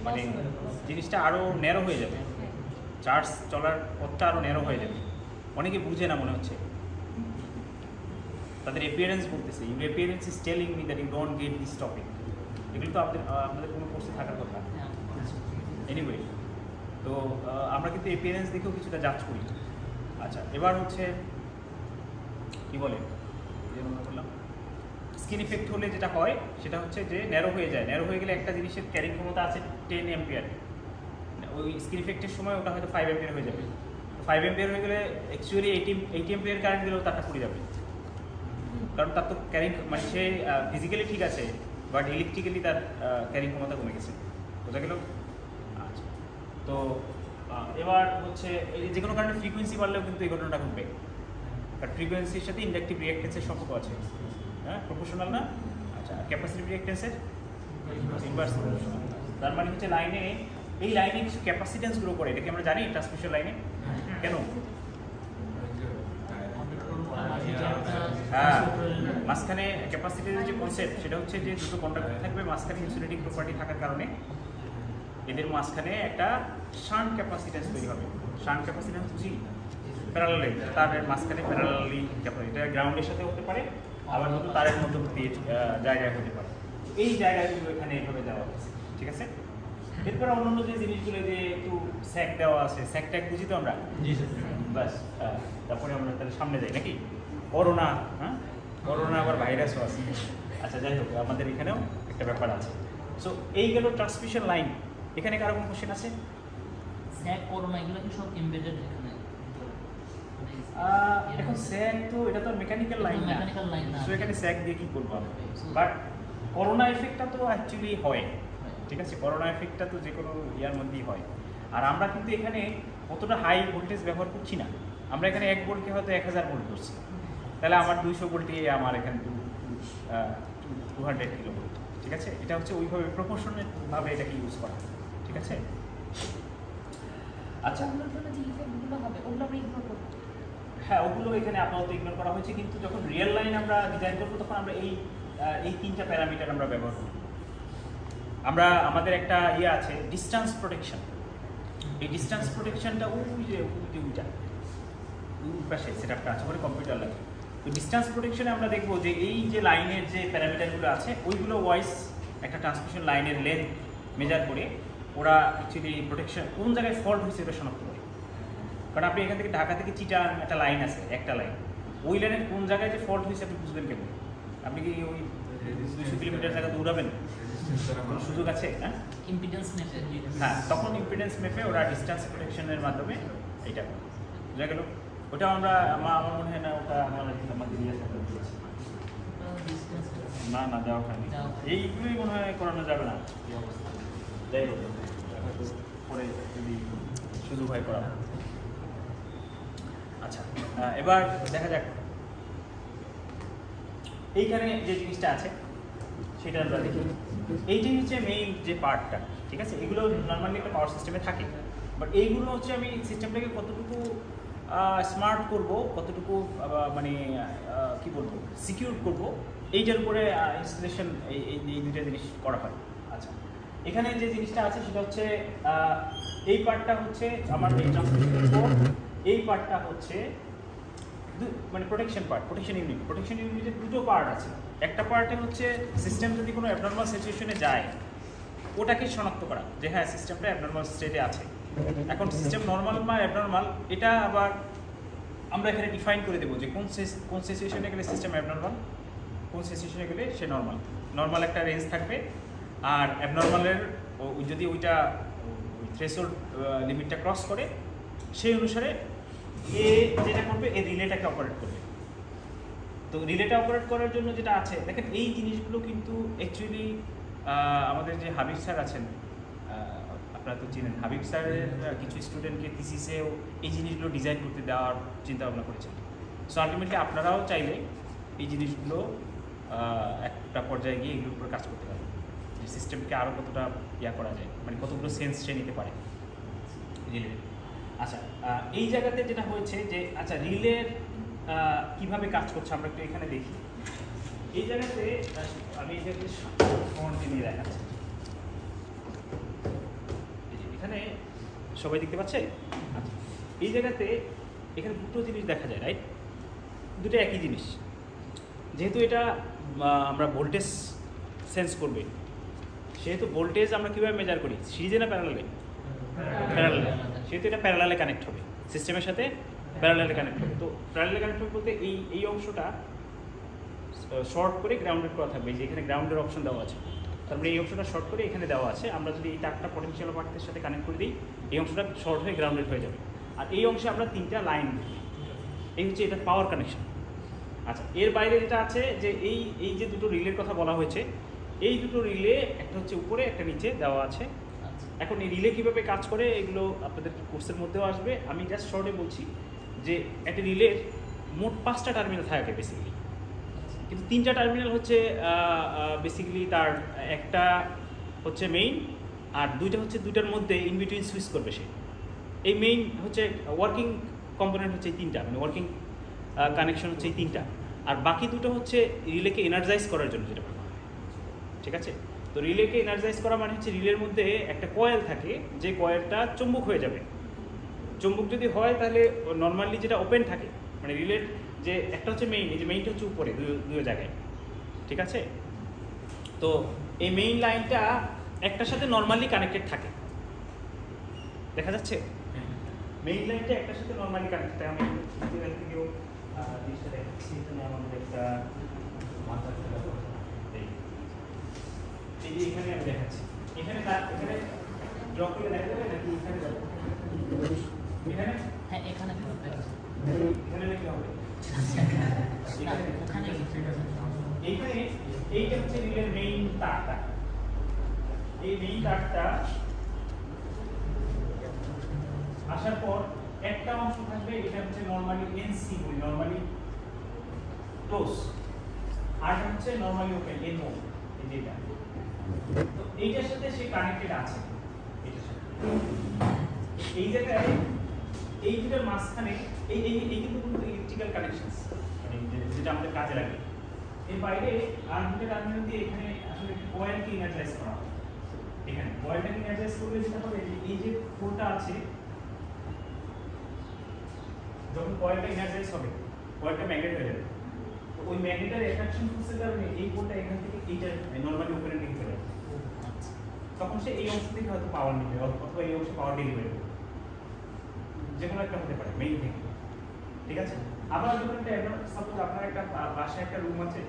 মানে জিনিসটা আরও ন্যারো হয়ে যাবে, চার্জ চলার পথটা আরও ন্যারো হয়ে যাবে। অনেকে বুঝে না মনে হচ্ছে, তাদের অ্যাপিয়ারেন্স বলতেছে, your appearance is telling me that you don't get this topic. এগুলো তো আপনাদের কোনো কোর্সে থাকার কথা। এনিওয়ে, তো আমরা কিন্তু অ্যাপিয়ারেন্স দেখেও কিছুটা জাজ করি। আচ্ছা, এবার হচ্ছে কী বলে, বললাম স্কিন ইফেক্ট হলে যেটা হয় সেটা হচ্ছে যে ন্যারো হয়ে যায়। ন্যারো হয়ে গেলে একটা জিনিসের ক্যারিং ক্ষমতা আছে 10 অ্যাম্পিয়ার, ওই স্কিন ইফেক্টের সময় ওটা হয়তো 5 অ্যাম্পিয়ার হয়ে যাবে। 5 অ্যাম্পিয়ার হয়ে গেলে অ্যাকচুয়ালি 80 অ্যাম্পিয়ার কারেন্ট দিলেও তারটা পড়ে যাবে, কারণ তার তো ক্যারিং, মানে সে ফিজিক্যালি ঠিক আছে বাট ইলেকট্রিক্যালি তার ক্যারিং ক্ষমতা কমে গেছে। বোঝা গেল? আচ্ছা, তো এবার হচ্ছে যে কোনো কারণে ফ্রিকোয়েন্সি বাড়লেও কিন্তু এই ঘটনাটা ঘটবে, কারণ ফ্রিকোয়েন্সির সাথে ইন্ডাকটিভ রিঅ্যাকটেন্সের সম্পর্ক আছে, হ্যাঁ, প্রপোর্শনাল না? আচ্ছা, ক্যাপাসিটিভ রিঅ্যাকটেন্সের ইনভার্স প্রপোর্শনাল। তার মানে হচ্ছে লাইনে, এই লাইনে কিছু ক্যাপাসিটেন্স গ্রো করে, এটাকে আমরা জানি ট্রান্সমিশন লাইনে। কেন? হ্যাঁ, মাঝখানে ক্যাপাসিটির যে কনসেপ্ট সেটা হচ্ছে যে দুটো কন্ডাক্টর থাকবে, মাঝখানে ইনসুলেটিং প্রপার্টি থাকার কারণে এদের মাঝখানে একটা শান্ট ক্যাপাসিটেন্স তৈরি হবে। শান্ট ক্যাপাসিটেন্স বুঝি প্যারালালি, তারের মাঝখানে প্যারালালি ক্যাপাসিটি, এটা গ্রাউন্ডের সাথে হতে পারে, আবার দুটো তারের মধ্যবর্তী জায়গায় হতে পারে। এই জায়গাগুলো এখানে এইভাবে দেওয়া হয়েছে। ঠিক আছে, এরপরে অন্যান্য যে জিনিসগুলো যে একটু স্যাক দেওয়া আছে, স্যাক ট্যাক বুঝি তো আমরা। ব্যাস তারপরে আমরা তাহলে সামনে যাই নাকি? করোনা, হ্যাঁ করোনা আবার ভাইরাসও আছে। আচ্ছা যাই হোক, আমাদের এখানেও একটা ব্যাপার আছে। সো এই গেল ট্রান্সমিশন লাইন। এখানে কারো কোনো কোশ্চেন আছে? স্যাক করোনা এগুলো কি সব এমবেডেড এখানে? এখন স্যাক তো এটা তো মেকানিক্যাল লাইন না, মেকানিক্যাল লাইন না। সো এখানে স্যাক দিয়ে কি করবো আমরা? বাট করোনা এফেক্টটা তো অ্যাকচুয়ালি হয়, ঠিক আছে? করোনা এফেক্টটা তো যে কোনো ইয়ার মধ্যেই হয়। আর আমরা কিন্তু এখানে অতটা হাই ভোল্টেজ ব্যবহার করছি না। আমরা এখানে 1 ভোল্টকে হয়তো 1000 ভোল্ট করছি, তাহলে আমার 200 ভোল্টে আমার এখানে 200 কিলো ভোল্ট, ঠিক আছে? এটা হচ্ছে ওইভাবে প্রপোর্শনালভাবে এটাকে ইউজ করা, ঠিক আছে? আচ্ছা, ওগুলোর জন্য যে ইফেক্টগুলো হবে ওগুলো আমরা ইগনোর করব। হ্যাঁ ওগুলো এখানে আপাতত ইগনোর করা হয়েছে, কিন্তু যখন রিয়েল লাইন আমরা ডিজাইন করবো তখন আমরা এই 3টা প্যারামিটার আমরা ব্যবহার করব। আমরা আমাদের একটা ইয়ে আছে ডিস্টেন্স প্রোটেকশন। এই ডিস্টেন্স প্রোটেকশনটা ওইটা পাশে সেটআপটা আছে, ওখানে কম্পিউটার লাগে। তো ডিস্টেন্স প্রোটেকশনে আমরা দেখবো যে এই যে লাইনের যে প্যারামিটারগুলো আছে ওইগুলো ওয়াইজ একটা ট্রান্সমিশন লাইনের লেন্থ মেজার করে ওরা অ্যাকচুয়ালি প্রোটেকশন কোন জায়গায় ফল্ট হয়েছে এটা শনাক্ত করে। কারণ আপনি এখান থেকে ঢাকা থেকে চিটাগাং একটা লাইন আছে, একটা লাইন, ওই লাইনের কোন জায়গায় যে ফল্ট হয়েছে আপনি বুঝবেন কেমন? আপনি কি ওই 200 কিলোমিটার জায়গা দৌড়াবেন? কোনো সুযোগ আছে? হ্যাঁ ইম্পিডেন্স মেপে। হ্যাঁ, তখন ইম্পিডেন্স মেপে ওরা ডিস্টেন্স প্রোটেকশনের মাধ্যমে এইটা করে। বুঝা গেল? ওটা আমরা আমার মনে হয় না ওটা আমাদের ইয়ে সাথে দিয়েছে। না না দেওয়া হয়নি, এইগুলোই মনে হয় করানো যাবে না। যাই হোক, হয়তো পরে যদি সুযোগ হয় করা। আচ্ছা, এবার দেখা যাক এইখানে যে জিনিসটা আছে সেটা আমরা দেখি। এইটাই হচ্ছে মেইন যে পার্টটা, ঠিক আছে? এগুলো নর্মালি একটা পাওয়ার সিস্টেমে থাকে, বাট এইগুলো হচ্ছে আমি সিস্টেমটাকে কতটুকু স্মার্ট করব, কতটুকু মানে কি বলবো সিকিউর করব, এইটার উপরে ইনস্টলেশন এই দুইটা জিনিস করা হয়। আচ্ছা, এখানে যে জিনিসটা আছে সেটা হচ্ছে এই পার্টটা হচ্ছে আমার এই ট্রান্সমিশন কোড, এই পার্টটা হচ্ছে মানে protection part, protection unit. Protection ইউনিটের দুটো পার্ট আছে। একটা পার্টে হচ্ছে সিস্টেম যদি কোনো অ্যাবনর্মাল সিচুয়েশনে যায় ওটাকে শনাক্ত করা যে হ্যাঁ সিস্টেমটা অ্যাবনর্মাল স্টেটে আছে। এখন সিস্টেম নর্মাল বা অ্যাবনর্মাল এটা আবার আমরা এখানে ডিফাইন করে দেবো যে কোন সিচুয়েশনে গেলে সিস্টেম অ্যাবনর্মাল, কোন সিচুয়েশনে গেলে সে নর্মাল। নর্মাল একটা রেঞ্জ থাকবে, আর অ্যাবনর্মালের যদি ওইটা থ্রেশহোল্ড লিমিটটা ক্রস করে সেই অনুসারে এ যেটা করবে এই রিলেটাকে অপারেট করবে। তো রিলেটা অপারেট করার জন্য যেটা আছে দেখেন, এই জিনিসগুলো কিন্তু অ্যাকচুয়ালি আমাদের যে হাবিব স্যার আছেন, আপনারা তো চিনেন, হাবিব স্যারের কিছু স্টুডেন্টকে থিসিসেও এই জিনিসগুলো ডিজাইন করতে দেওয়ার চিন্তা ভাবনা করেছেন। সো আলটিমেটলি আপনারাও চাইলে এই জিনিসগুলো একটা পর্যায়ে গিয়ে এগুলোর উপর কাজ করতে পারেন, যে সিস্টেমকে আরও কতটা ইয়া করা যায়, মানে কতগুলো সেন্স সে নিতে পারে রিলে। আচ্ছা, এই জায়গাতে যেটা হয়েছে যে আচ্ছা রিলের কিভাবে কাজ করছে আমরা একটু এখানে দেখি। এই জায়গাতে আমি এই জায়গাতে কন্টিনিউ দেখাচ্ছি। এখানে সবাই দেখতে পাচ্ছে? আচ্ছা, এই জায়গাতে এখানে দুটো জিনিস দেখা যায়, রাইট? দুটো একই জিনিস। যেহেতু এটা আমরা ভোল্টেজ সেন্স করবে, সেহেতু ভোল্টেজ আমরা কীভাবে মেজার করি? সিরিজে না প্যারালালে? প্যারালালে। সেহেতু এটা প্যারালালে কানেক্ট হবে, সিস্টেমের সাথে প্যারালালে কানেক্ট হবে। তো প্যারালালে কানেক্ট হবে বলতে এই অংশটা শর্ট করে গ্রাউন্ডেড করা থাকবে, যে এখানে গ্রাউন্ডের অপশন দেওয়া আছে। তারপরে এই অংশটা শর্ট করে এখানে দেওয়া আছে। আমরা যদি এই তারটা পটেনশিয়াল পার্টের সাথে কানেক্ট করে দিই, এই অংশটা শর্ট হয়ে গ্রাউন্ডেড হয়ে যাবে। আর এই অংশে আমরা 3টা লাইন, এই হচ্ছে এটা পাওয়ার কানেকশন। আচ্ছা, এর বাইরে যেটা আছে যে এই যে দুটো রিলের কথা বলা হয়েছে, এই দুটো রিলে একটা হচ্ছে উপরে একটা নিচে দেওয়া আছে। এখন এই রিলে কীভাবে কাজ করে এগুলো আপনাদের কোর্সের মধ্যেও আসবে। আমি জাস্ট শর্টে বলছি যে একটা রিলের মোট 5টা টার্মিনাল থাকে বেসিক্যালি, কিন্তু 3টা টার্মিনাল হচ্ছে বেসিক্যালি তার একটা হচ্ছে মেইন, আর দুইটা হচ্ছে দুইটার মধ্যে ইন বিটুইন সুইচ করবে সে। এই মেইন হচ্ছে ওয়ার্কিং কম্পোনেন্ট হচ্ছে এই 3টা, মানে ওয়ার্কিং কানেকশন হচ্ছে এই 3টা, আর বাকি দুটো হচ্ছে রিলেকে এনার্জাইজ করার জন্য যেটা বলা হয়, ঠিক আছে? তো রিলেকে এনার্জাইজ করা মানে হচ্ছে রিলের মধ্যে একটা কয়েল থাকে, যে কয়েলটা চুম্বক হয়ে যাবে। চুম্বক যদি হয় তাহলে নর্মালি যেটা ওপেন থাকে, মানে রিলের যে একটা হচ্ছে মেইন, এই যে মেইনটা হচ্ছে উপরে দুই জায়গায়, ঠিক আছে? তো এই মেইন লাইনটা একটার সাথে নর্মালি কানেক্টেড থাকে, দেখা যাচ্ছে? মেইন লাইনটা একটার সাথে নরমালি কানেক্টেড। আমি এখান থেকেও জিনিসটা দেখাচ্ছি। এখানে আমাদের একটা এই যে এখানে আমি দেখাচ্ছি, এখানে এখানে ড্র করে দেখা যাবে নাকি এখানে যাবে? এখানে হ্যাঁ এখানে হবে। এখানে নাকি হবে? না, ওখানে এইখানে এইটা হচ্ছে রিলের মেইন তারটা। এই মেইন তারটা আসার পর একটা অংশ থাকবে, এটা হচ্ছে নরমালি এনসি বলি, নরমালি ক্লোজ, আর হচ্ছে নরমালি ওপেন, এনও, এই যেটা। তো এইটার সাথে সে কানেক্টেড আছে, এটার সাথে। এই জায়গায় এই দুটোর মাঝখানে এই এই এই কিন্তু ইলেকট্রিক্যাল কানেকশনস, মানে যেটা আমাদের কাজে লাগে। এর বাইরে আর দুটো টার্মিনাল দিয়ে এখানে আসলে কয়েলকে এনার্জাইজ করা হয়। এখানে কয়েলটাকে এনার্জাইজ করলে যেটা হবে, এই যে পোলটা আছে, যখন কয়েলটা এনার্জাইজ হবে, কয়েলটা ম্যাগনেট হয়ে যাবে। তো ওই ম্যাগনেটের অ্যাট্রাকশন ফোর্সের কারণে এই পোলটা এখান থেকে এইটা নরমালি ওপেনের দিকে চলে যাবে। তখন সে এই অংশ থেকে হয়তো পাওয়ার নেবে, অথবা এই অংশে পাওয়ার ডেলিভারি করবে, যে কোনো একটা হতে পারে মেইন থেকে। ঠিক আছে? আবার যখন একটা সাপোজ আপনার একটা বাসায় একটা রুম আছে,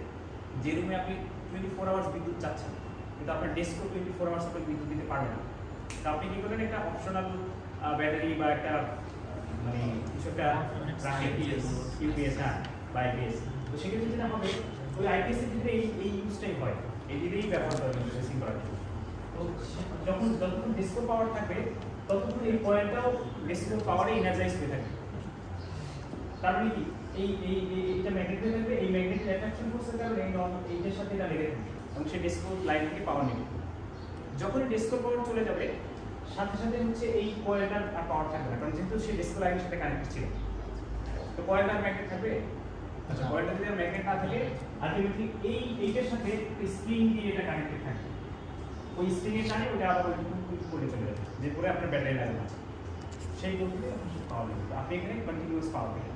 যে রুমে আপনি 24 আওয়ার্স বিদ্যুৎ চাচ্ছেন, কিন্তু আপনার ডেস্কও 24 আওয়ার্স আপনি বিদ্যুৎ দিতে পারবেন না। তো আপনি কি করবেন, একটা অপশনাল ব্যাটারি বা একটা মানে কিছু একটা রাখেন, ইউপিএস বা আইপিএস। তো সেক্ষেত্রে যেটা হবে, ওই আইপিএস এর ক্ষেত্রে এই ইউজটাই হয়, এই দিকেই ব্যবহার করা হয় ড্রেসিং করার জন্য। তো যতক্ষণ ডেস্কো পাওয়ার থাকবে, ততক্ষণ এই কয়েলটাও ডেস্কো পাওয়ারে এনার্জাইজ হয়ে থাকে। তার মানে কি, এইটা ম্যাগনেটিক থাকবে, এই ম্যাগনেটিক অ্যাট্রাকশন ফোর্সের কারণে এইটার সাথে এটা লেগে থাকবে এবং সে ডেস্কো লাইন থেকে পাওয়ার নেবে। যখন ডেস্কো পাওয়ার চলে যাবে, সাথে সাথে হচ্ছে এই কয়েলটার আর পাওয়ার থাকবে না, কারণ যেহেতু সে ডেস্কো লাইনের সাথে কানেক্টেড ছিল। তো কয়েলটার ম্যাগনেট থাকবে, আচ্ছা কয়েলটা যদি ম্যাগনেট না থাকে, আলটিমেটলি এইটার সাথে স্প্রিং দিয়ে এটা কানেক্টেড থাকবে। ওই স্প্রিং এর টানে ওটা আবার করে চলে যাবে, যে করে আপনার ব্যাটারি লাগবে আছে সেই পদ্ধতিতে পাওয়ার নেবে। আপনি এখানে কন্টিনিউয়াস পাওয়ার পেয়ে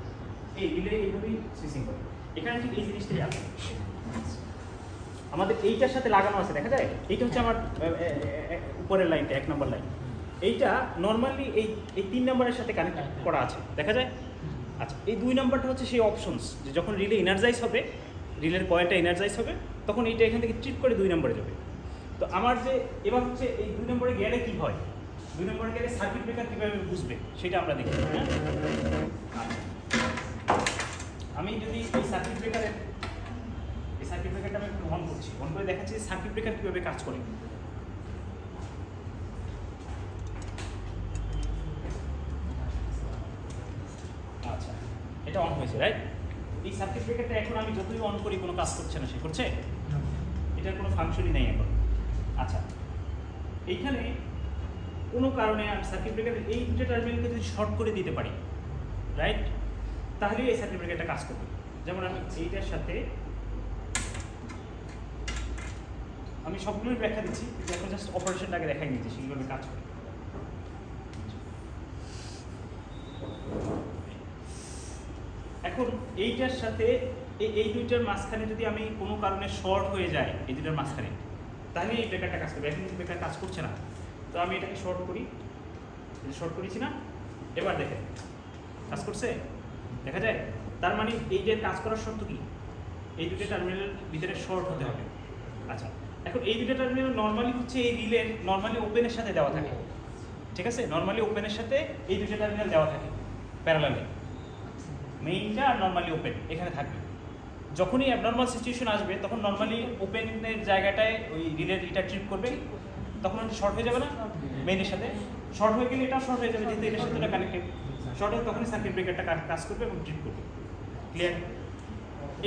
এই রিলে এইভাবেই সুইচিং করে। এখানে ঠিক এই জিনিসটাই আছে, আমাদের এইটার সাথে লাগানো আছে, দেখা যায়। এইটা হচ্ছে আমার উপরের লাইনটা, 1 নম্বর লাইন। এইটা নর্মালি এই 3 নম্বরের সাথে কানেক্ট করা আছে, দেখা যায়। আচ্ছা, এই 2 নম্বরটা হচ্ছে সেই অপশনস, যে যখন রিলে এনার্জাইজ হবে, রিলের কয়েলটা এনার্জাইজ হবে, তখন এইটা এখান থেকে ট্রিপ করে 2 নম্বরে যাবে। তো আমার যে এবার হচ্ছে এই 2 নম্বরে গেলে কি হয়, 2 নম্বরে গেলে সার্কিট ব্রেকার কীভাবে বুঝবে সেটা আমরা দেখি। হ্যাঁ, আচ্ছা, আমি যদি এই সার্কিট ব্রেকারটা আমি একটু অন করছি, অন করে দেখাচ্ছি যে সার্কিট ব্রেকার কীভাবে কাজ করে। আচ্ছা, এটা অন হয়েছে, রাইট? এই সার্কিট ব্রেকারটা এখন আমি যতই অন করি কোনো কাজ করছে না, সে করছে, এটার কোনো ফাংশনই নেই এখন। আচ্ছা, এইখানে কোনো কারণে সার্কিট ব্রেকারের এই দুটো টার্মিনালকে যদি শর্ট করে দিতে পারি, রাইট, তাহলে এই সার্কিট ব্রেকারটা কাজ করবে। যেমন আমি এইটার সাথে আমি সবগুলোই ব্যাখ্যা দিচ্ছি, কিন্তু এখন জাস্ট অপারেশনটাকে দেখাই নিচ্ছি সেইভাবে কাজ করে। এখন এইটার সাথে এই দুইটার মাঝখানে যদি আমি কোনো কারণে শর্ট হয়ে যায়, এই দুইটার মাঝখানে, তাহলে এই ব্রেকারটা কাজ করবে। এখন ব্রেকার কাজ করছে না, তো আমি এটাকে শর্ট করি, শর্ট করেছি না, এবার দেখেন কাজ করছে, দেখা যায়। তার মানে এই যে কাজ করার শর্ত কি, এই দুটো টার্মিনালের ভিতরে শর্ট হতে হবে। আচ্ছা, এখন এই দুটো টার্মিনাল নর্মালি হচ্ছে এই রিলের নর্মালি ওপেনের সাথে দেওয়া থাকে, ঠিক আছে? নর্মালি ওপেনের সাথে এই দুটো টার্মিনাল দেওয়া থাকে প্যারালালে, মেইনটা আর নর্মালি ওপেন এখানে থাকবে। যখনই অ্যাবনর্মাল সিচুয়েশন আসবে, তখন নর্মালি ওপেনের জায়গাটায় ওই রিলের এটা ট্রিপ করবে, তখন এটা শর্ট হয়ে যাবে না মেইনের সাথে। শর্ট হয়ে গেলে এটাও শর্ট হয়ে যাবে, যেহেতু এটার সাথে এটা কানেক্টেড। শর্ট হয়ে তখনই সার্কিট ব্রেকারটা কাজ করবে এবং ট্রিপ করবে। ক্লিয়ার?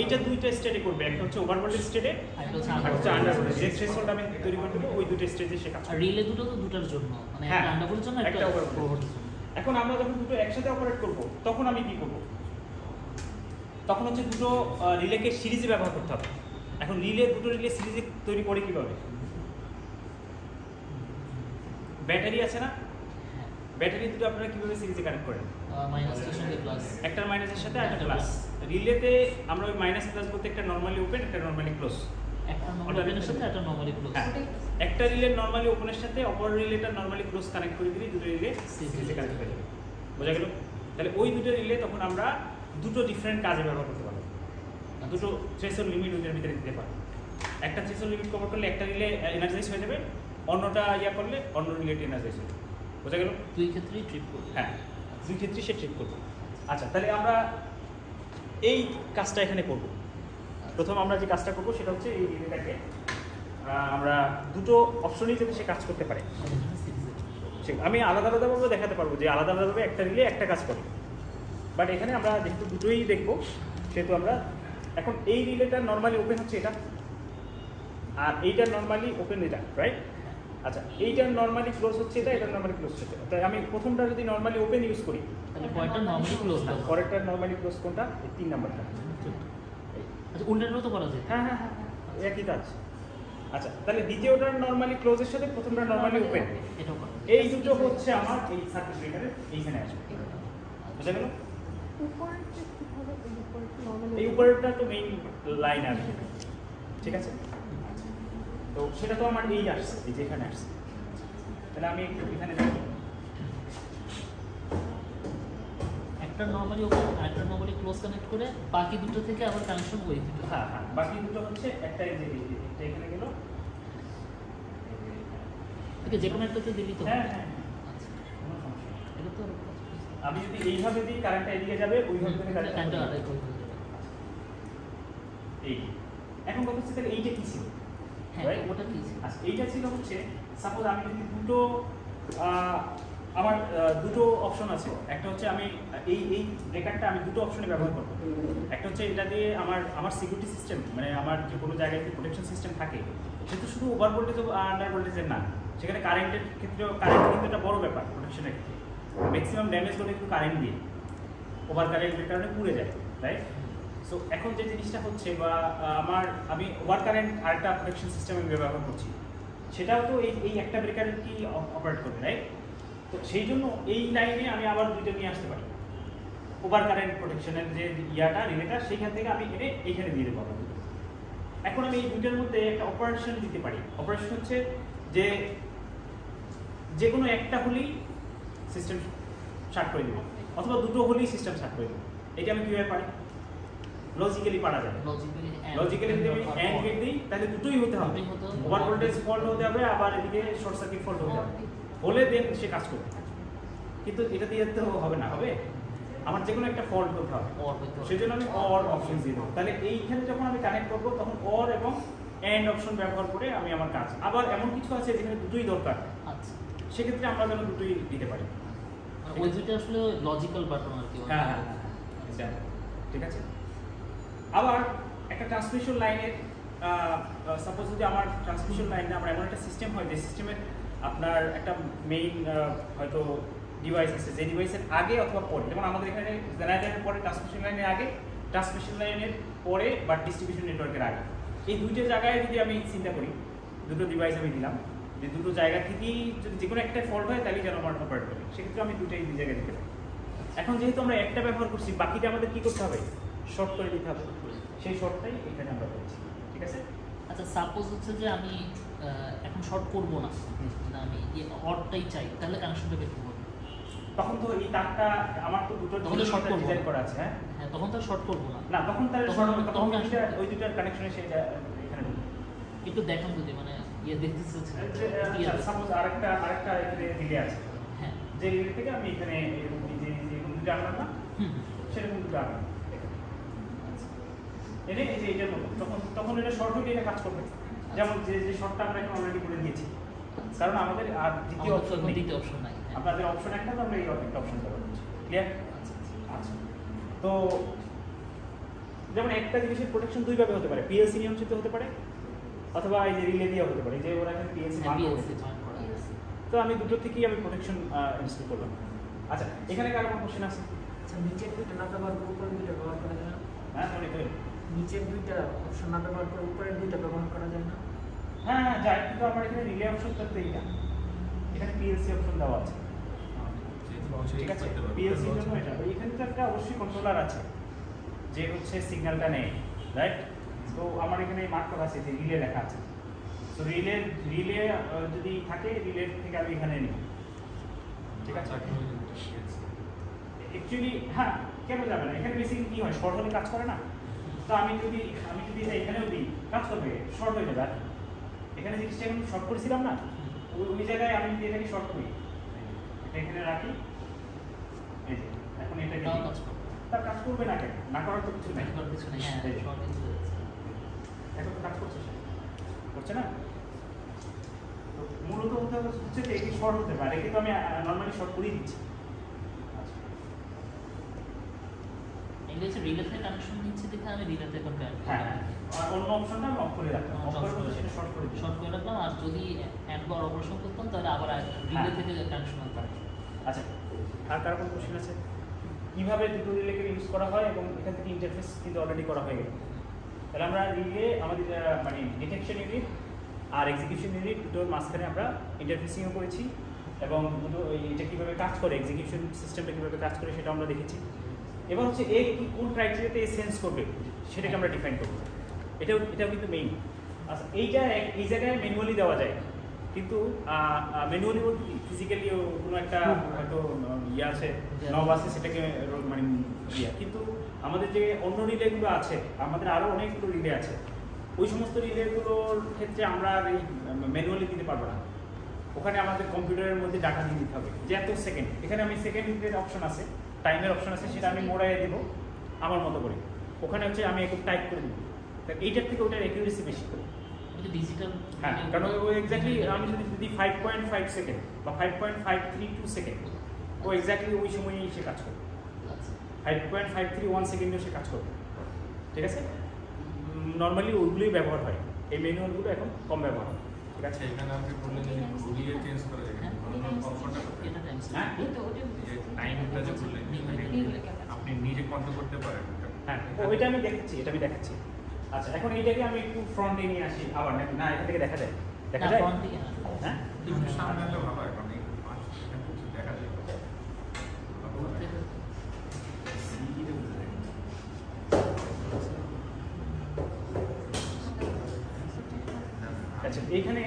এইটা দুইটা স্টেটে করবে, একটা হচ্ছে ওভারভোল্টেজ স্টেটে, আর হচ্ছে আন্ডারভোল্টেজ। যে থ্রেশহোল্ড আমি তৈরি করে দেবো, ওই দুটো স্টেজে সে কাজ করবে। রিলে দুটো তো দুটার জন্য, মানে একটা আন্ডারভোল্টের জন্য, একটা ওভারভোল্টের জন্য। এখন আমরা যখন দুটো একসাথে অপারেট করব, তখন আমি কি করব? তখন হচ্ছে দুটো রিলেকে সিরিজে ব্যবহার করতে হবে। এখন দুটো রিলে সিরিজে তৈরি করে কিভাবে? ব্যাটারি আছে না, ব্যাটারি দুটো আপনারা কিভাবে সিরিজে কানেক্ট করেন? মাইনাসের সঙ্গে প্লাস, একটা মাইনাসের সাথে একটা প্লাস। রিলেতে আমরা ওই মাইনাস প্লাস বলতে একটা নরমালি ওপেন, একটা নরমালি ক্লোজ। একটা নরমালি ওপেনের সাথে একটা নরমালি ক্লোজ। একটা রিলে নরমালি ওপেনের সাথে অপর রিলেটা নরমালি ক্লোজ কানেক্ট করে দিলে দুটো রিলে সিরিজে কানেক্ট হয়ে যাবে। বোঝা গেল? তাহলে ওই দুটো রিলে তখন আমরা দুটো ডিফারেন্ট কাজে ব্যবহার করতে পারবো, দুটো থ্রেশহোল্ড লিমিট ওইটার ভিতরে দিতে পারবো। একটা থ্রেশহোল্ড লিমিট কভার করলে একটা রিলে এনার্জাইজ হয়ে যাবে, অন্যটা ইয়া করলে অন্য রিলেটি এনার্জাইজ হয়ে যাবে। বোঝা গেল? দুই ক্ষেত্রেই ট্রিপ করবে। হ্যাঁ, দুই ক্ষেত্রেই সে ট্রিপ করবে। আচ্ছা, তাহলে আমরা এই কাজটা এখানে করব। প্রথম আমরা যে কাজটা করবো সেটা হচ্ছে এই রিলেটাকে আমরা দুটো অপশনেই যাতে সে কাজ করতে পারে। আমি আলাদা আলাদাভাবে দেখাতে পারবো যে আলাদা আলাদাভাবে একটা রিলে একটা কাজ করে, বাট এখানে আমরা যেহেতু দুটোই দেখবো সেহেতু আমরা এখন এই রিলেটা নর্মালি ওপেন হচ্ছে এটা, আর এইটা নর্মালি ওপেন এটা, রাইট? আচ্ছা, এইটা নর্মালি ক্লোজ হচ্ছে এটা, এটা নর্মালি ক্লোজ হচ্ছে এটা। তাই আমি প্রথমটা যদি নর্মালি ওপেন ইউজ করি তাহলে পয়েন্টটা নরমালি ক্লোজ হবে। পরেরটা নর্মালি ক্লোজ কোনটা? এই 3 নাম্বারটা। আচ্ছা, উল্টাটাও তো করা যায়। হ্যাঁ হ্যাঁ হ্যাঁ, একই কাজ। আচ্ছা, তাহলে দ্বিতীয়টার নর্মালি ক্লোজের সাথে প্রথমটা নর্মালি ওপেন, এটাও করা যায়। এই দুটো হচ্ছে আমার এই সার্কিট ব্রেকারের এইখানে আসবে। বুঝা গেল? এই উপরেরটা তো মেইন লাইন আসবে, ঠিক আছে? তো সেটা তো আমার এই আসছে, এই যে এখানে আসছে। তাহলে আমি একটু এখানে যাই। একটা নরমালি ওপেন আর একটা নরমালি ক্লোজ কানেক্ট করে বাকি দুটো থেকে আবার কানেকশন ওই দুটো। হ্যাঁ হ্যাঁ, বাকি দুটো হচ্ছে একটা এই যে এটা এখানে গেল। ঠিক আছে, যে কোনো একটাতে দিলি তো। হ্যাঁ হ্যাঁ, আচ্ছা, কোনো সমস্যা নেই। এটা তো আমি যদি এইভাবে দিই কারেন্টটা এদিকে যাবে, ওইভাবে দিলে কানেক্টটা কারেন্টটা আড়াই করে দেবে। এই এখন কথা হচ্ছে তাহলে এইটা কি ছিল? হ্যাঁ, Right? ওটা কি ছিল? আচ্ছা, এইটা ছিল হচ্ছে সাপোজ আমি যদি দুটো আমার দুটো অপশন আছে। একটা হচ্ছে আমি এই ব্রেকারটা আমি দুটো অপশনে ব্যবহার করবো। একটা হচ্ছে এটা দিয়ে আমার সিকিউরিটি সিস্টেম, মানে আমার যে কোনো জায়গায় যদি প্রোটেকশন সিস্টেম থাকে, সেটা শুধু ওভার ভোল্টেজ ও আন্ডার ভোল্টেজের না, সেখানে কারেন্টের ক্ষেত্রেও কারেন্ট কিন্তু একটা বড় ব্যাপার প্রোটেকশনের ক্ষেত্রে। ম্যাক্সিমাম ড্যামেজ হলে কিন্তু কারেন্ট দিয়ে, ওভার কারেন্টের কারণে পুড়ে যায়, রাইট? সো এখন যে জিনিসটা হচ্ছে বা আমি ওভার কারেন্ট আরেকটা প্রোটেকশন সিস্টেম আমি ব্যবহার করছি, সেটাও তো এই একটা ব্রেকারের কি অপারেট করবে, রাইট? তো সেই জন্য এই লাইনে আমি আবার দুইটা নিয়ে আসতে পারি। ওভার কারেন্ট প্রোটেকশনের যে ইয়াটা রিলেটা, সেইখান থেকে আমি এনে এইখানে দিয়ে দেবো। এখন আমি এই দুইটার মধ্যে একটা অপারেশন দিতে পারি। অপারেশন হচ্ছে যে কোনো একটা হলেই সিস্টেম শার্ট করে দেবে, অথবা দুটো হলেই সিস্টেম শার্ট করে দেবে। এটা আমি কীভাবে পারি? লজিক্যালি পারা যাবে। লজিক্যালি যদি আমি অ্যান্ড গেট দিই তাহলে দুটোই হতে হবে। ওভার ভোল্টেজ ফল্ট হতে হবে, আবার এদিকে শর্ট সার্কিট ফল্ট হতে হবে, হলে দেন সে কাজ করবে। কিন্তু এটা দিয়ে তো হবে না, হবে আমার যে কোনো একটা ফল্ট হতে হবে, সেই জন্য আমি অর অপশন দিয়ে দেবো। তাহলে এইখানে যখন আমি কানেক্ট করবো তখন অর এবং অ্যান্ড অপশন ব্যবহার করে আমি আমার কাজ। আবার এমন কিছু আছে যেখানে দুটোই দরকার, আচ্ছা, সেক্ষেত্রে আমরা যেন দুটোই দিতে পারি। মানে ওই দুটো আসলে লজিক্যাল বাটন আর কি। হ্যাঁ হ্যাঁ, ঠিক আছে। আবার একটা ট্রান্সমিশন লাইনের সাপোজ যদি আমার ট্রান্সমিশন লাইনে আমার এমন একটা সিস্টেম হয় যে সিস্টেমের আপনার একটা মেইন হয়তো ডিভাইস আছে, যে ডিভাইসের আগে অথবা পরে, যেমন আমাদের এখানে জেনারেটরের পরে ট্রান্সমিশন লাইনের আগে, ট্রান্সমিশন লাইনের পরে বা ডিস্ট্রিবিউশন নেটওয়ার্কের আগে, এই দুইটা জায়গায় যদি আমি চিন্তা করি, দুটো ডিভাইস আমি দিলাম, যে দুটো জায়গা থেকেই যদি যে কোনো একটা ফল্ট হয় তাহলেই যেন আমার অপারেট করে, সেক্ষেত্রে আমি দুটোই দুই জায়গায় দিতে পারি। এখন যেহেতু আমরা একটা ব্যবহার করছি, বাকিটা আমাদের কী করতে হবে? শর্ট করে দিতে হবে। সেই শর্টটাই এখানে আমরা করছি, ঠিক আছে? আচ্ছা, সাপোজ হচ্ছে যে আমি এখন শর্ট করবো না, মানে আমি অডটাই চাই, তাহলে কানেকশনটা বের করবো। তখন তো এই তারটা আমার তো দুটো তখন তো short করবো। ডিজাইন করা আছে। হ্যাঁ হ্যাঁ, তখন তো শর্ট করবো না। না, তখন তার তখন তখন connection ওই দুটার কানেকশনে সেটা এখানে ঢুকবে। একটু দেখান যদি, মানে দেখতেছে। সাপোজ আরেকটা এখানে রিলে আছে, হ্যাঁ, যে রিলে থেকে আমি এখানে এরকম যে দুটো আনলাম না, সেরকম দুটো আনলাম এনে এই যে এটার মতো, তখন এটা শর্ট হলে এটা কাজ করবে। যেমন যে শর্টটা আমরা এখন অলরেডি করে দিয়েছি, কারণ আমাদের আর দ্বিতীয় অপশন নেই। দ্বিতীয় অপশন নাই। আপনাদের অপশন একটা, তো আমরা এই একটা অপশন ব্যবহার করছি। ক্লিয়ার? আচ্ছা, তো যেমন একটা জিনিসের প্রোটেকশন দুইভাবে হতে পারে, পিএলসি নিয়ন্ত্রিত হতে পারে, অথবা এই যে রিলে দিয়ে হতে পারে, যে ওরা এখানে পিএলসি তো আমি দুটো থেকেই আমি প্রোটেকশন ইনস্টল করলাম। আচ্ছা, এখানে কার কোনো কোশ্চেন আছে? আচ্ছা, নিচের দুইটা না ব্যবহার করে উপরের দুইটা ব্যবহার করা যায় না? হ্যাঁ, মনে করি নিচের দুইটা অপশন না ব্যবহার করে উপরের দুইটা ব্যবহার করা যায় না? হ্যাঁ হ্যাঁ যায়, কিন্তু আমার এখানে রিলে অপশন তো এইটা, এখানে পিএলসি অপশন দেওয়া আছে, ঠিক আছে? পিএলসি এর জন্য এটা, এখানে তো একটা অবশ্যই কন্ট্রোলার আছে যে হচ্ছে সিগন্যালটা নেয়, রাইট? তো আমার এখানে মার্ক করা আছে যে রিলে লেখা আছে। তো রিলে যদি থাকে, রিলে থেকে আমি এখানে নিই, ঠিক আছে? অ্যাকচুয়ালি হ্যাঁ কেন যাবে না, এখানে বেসিক্যালি কি হয়, শর্ট হলে কাজ করে না। তো আমি যদি এটা এখানেও দিই কাজ করবে, শর্ট হয়ে যাবে। আর এখানে জিনিসটা এখন শর্ট করেছিলাম না, ওই জায়গায় আমি যদি এটাকে শর্ট করি, এটা এখানে রাখি, এই যে এখন এটাকে তাও দিই। কাজ করবে। তার কাজ করবে না কেন, না করার তো কিছু নাই, করার কিছু নেই, হ্যাঁ, এই যে। short কিন্তু হয়েছে। এখন তো কাজ করছে সে, করছে না। তো মূলত হচ্ছে যে এটি শর্ট হতে পারে, কিন্তু আমি নর্মালি শর্ট করেই দিচ্ছি। আচ্ছা এগুলো হচ্ছে রিলেতে কানেকশন নিচ্ছে দেখে আমি রিলেতে কনফার্ম হ্যাঁ, আর অন্য অপশনটা আমি অফ করে রাখলাম, অফ করে বলতে সেটা শর্ট করে দিই। শর্ট করে রাখলাম। আর যদি হ্যান্ড বার অপারেশন করতাম তাহলে আবার রিলে হ্যাঁ। থেকে কানেকশন হতাম। আচ্ছা, আর কার কোনো কোশ্চেন আছে? কিভাবে দুটো রিলেকে ইউজ করা হয় এবং এখান থেকে ইন্টারফেস কিন্তু অলরেডি করা হয়ে গেল। তাহলে আমরা রিলে আমাদের মানে ডিটেকশন ইউনিট আর এক্সিকিউশন ইউনিট দুটোর মাঝখানে আমরা ইন্টারফেসিংও করেছি, এবং দুটো এটা কীভাবে কাজ করে, এক্সিকিউশন সিস্টেমটা কীভাবে কাজ করে সেটা আমরা দেখেছি। এবার হচ্ছে এ কি কোন ক্রাইটেরিয়াতে সেন্স করবে সেটাকে আমরা ডিফাইন করবো, এটাও কিন্তু মেইন। আচ্ছা এইটা এই জায়গায় ম্যানুয়ালি দেওয়া যায়, কিন্তু ম্যানুয়ালি বলতে কি ফিজিক্যালি কোনো একটা হয়তো ইয়ে আছে, নব আছে, সেটাকে মানে ইয়ে, কিন্তু আমাদের যে অন্য রিলেগুলো আছে, আমাদের আরও অনেকগুলো রিলে আছে, ওই সমস্ত রিলেগুলোর ক্ষেত্রে আমরা এই ম্যানুয়ালি দিতে পারবো না। ওখানে আমাদের কম্পিউটারের মধ্যে ডাটা দিয়ে দিতে হবে যে এত সেকেন্ড, এখানে আমি সেকেন্ডের অপশন আছে, টাইমের অপশন আছে, সেটা আমি মোড়াইয়ে দেবো আমার মতো করে। ওখানে হচ্ছে আমি একটু টাইপ করে দেবো, এইটার থেকে ওটার অ্যাকুরেসি বেশি করে। ডিজিটাল হ্যাঁ, কারণ ও এক্স্যাক্টলি আমি যদি দিই 5.5 সেকেন্ড বা 5.532 সেকেন্ড, ও এক্স্যাক্টলি ওই সময়ই সে কাজ করবে। 5.531 সেকেন্ডেও সে কাজ করবে, ঠিক আছে। নর্মালি ওইগুলোই ব্যবহার হয়, এই ম্যানুয়ালগুলো এখন কম ব্যবহার হয়, ঠিক আছে। এখানে আপনি বললেন যে ঘুরিয়ে চেঞ্জ করা যায়, অপশনটা কোথায়? এটা টাইম হ্যাঁ এই তো ওটা যে টাইমটা যে বললেন, আপনি নিজে কন্ট্রোল করতে পারেন ওটা। হ্যাঁ, ওইটা আমি দেখাচ্ছি, এটা আমি দেখাচ্ছি। আচ্ছা, এখন এইটাকে আমি একটু ফ্রন্টে নিয়ে আসি আবার, নাকি না এখান থেকে দেখা যায়? দেখা যায়, হ্যাঁ। একটু সামনে আনলে ভালো হয়, কারণ এই পাঁচ সেকেন্ড কিছু দেখা যায়। আচ্ছা, এইখানে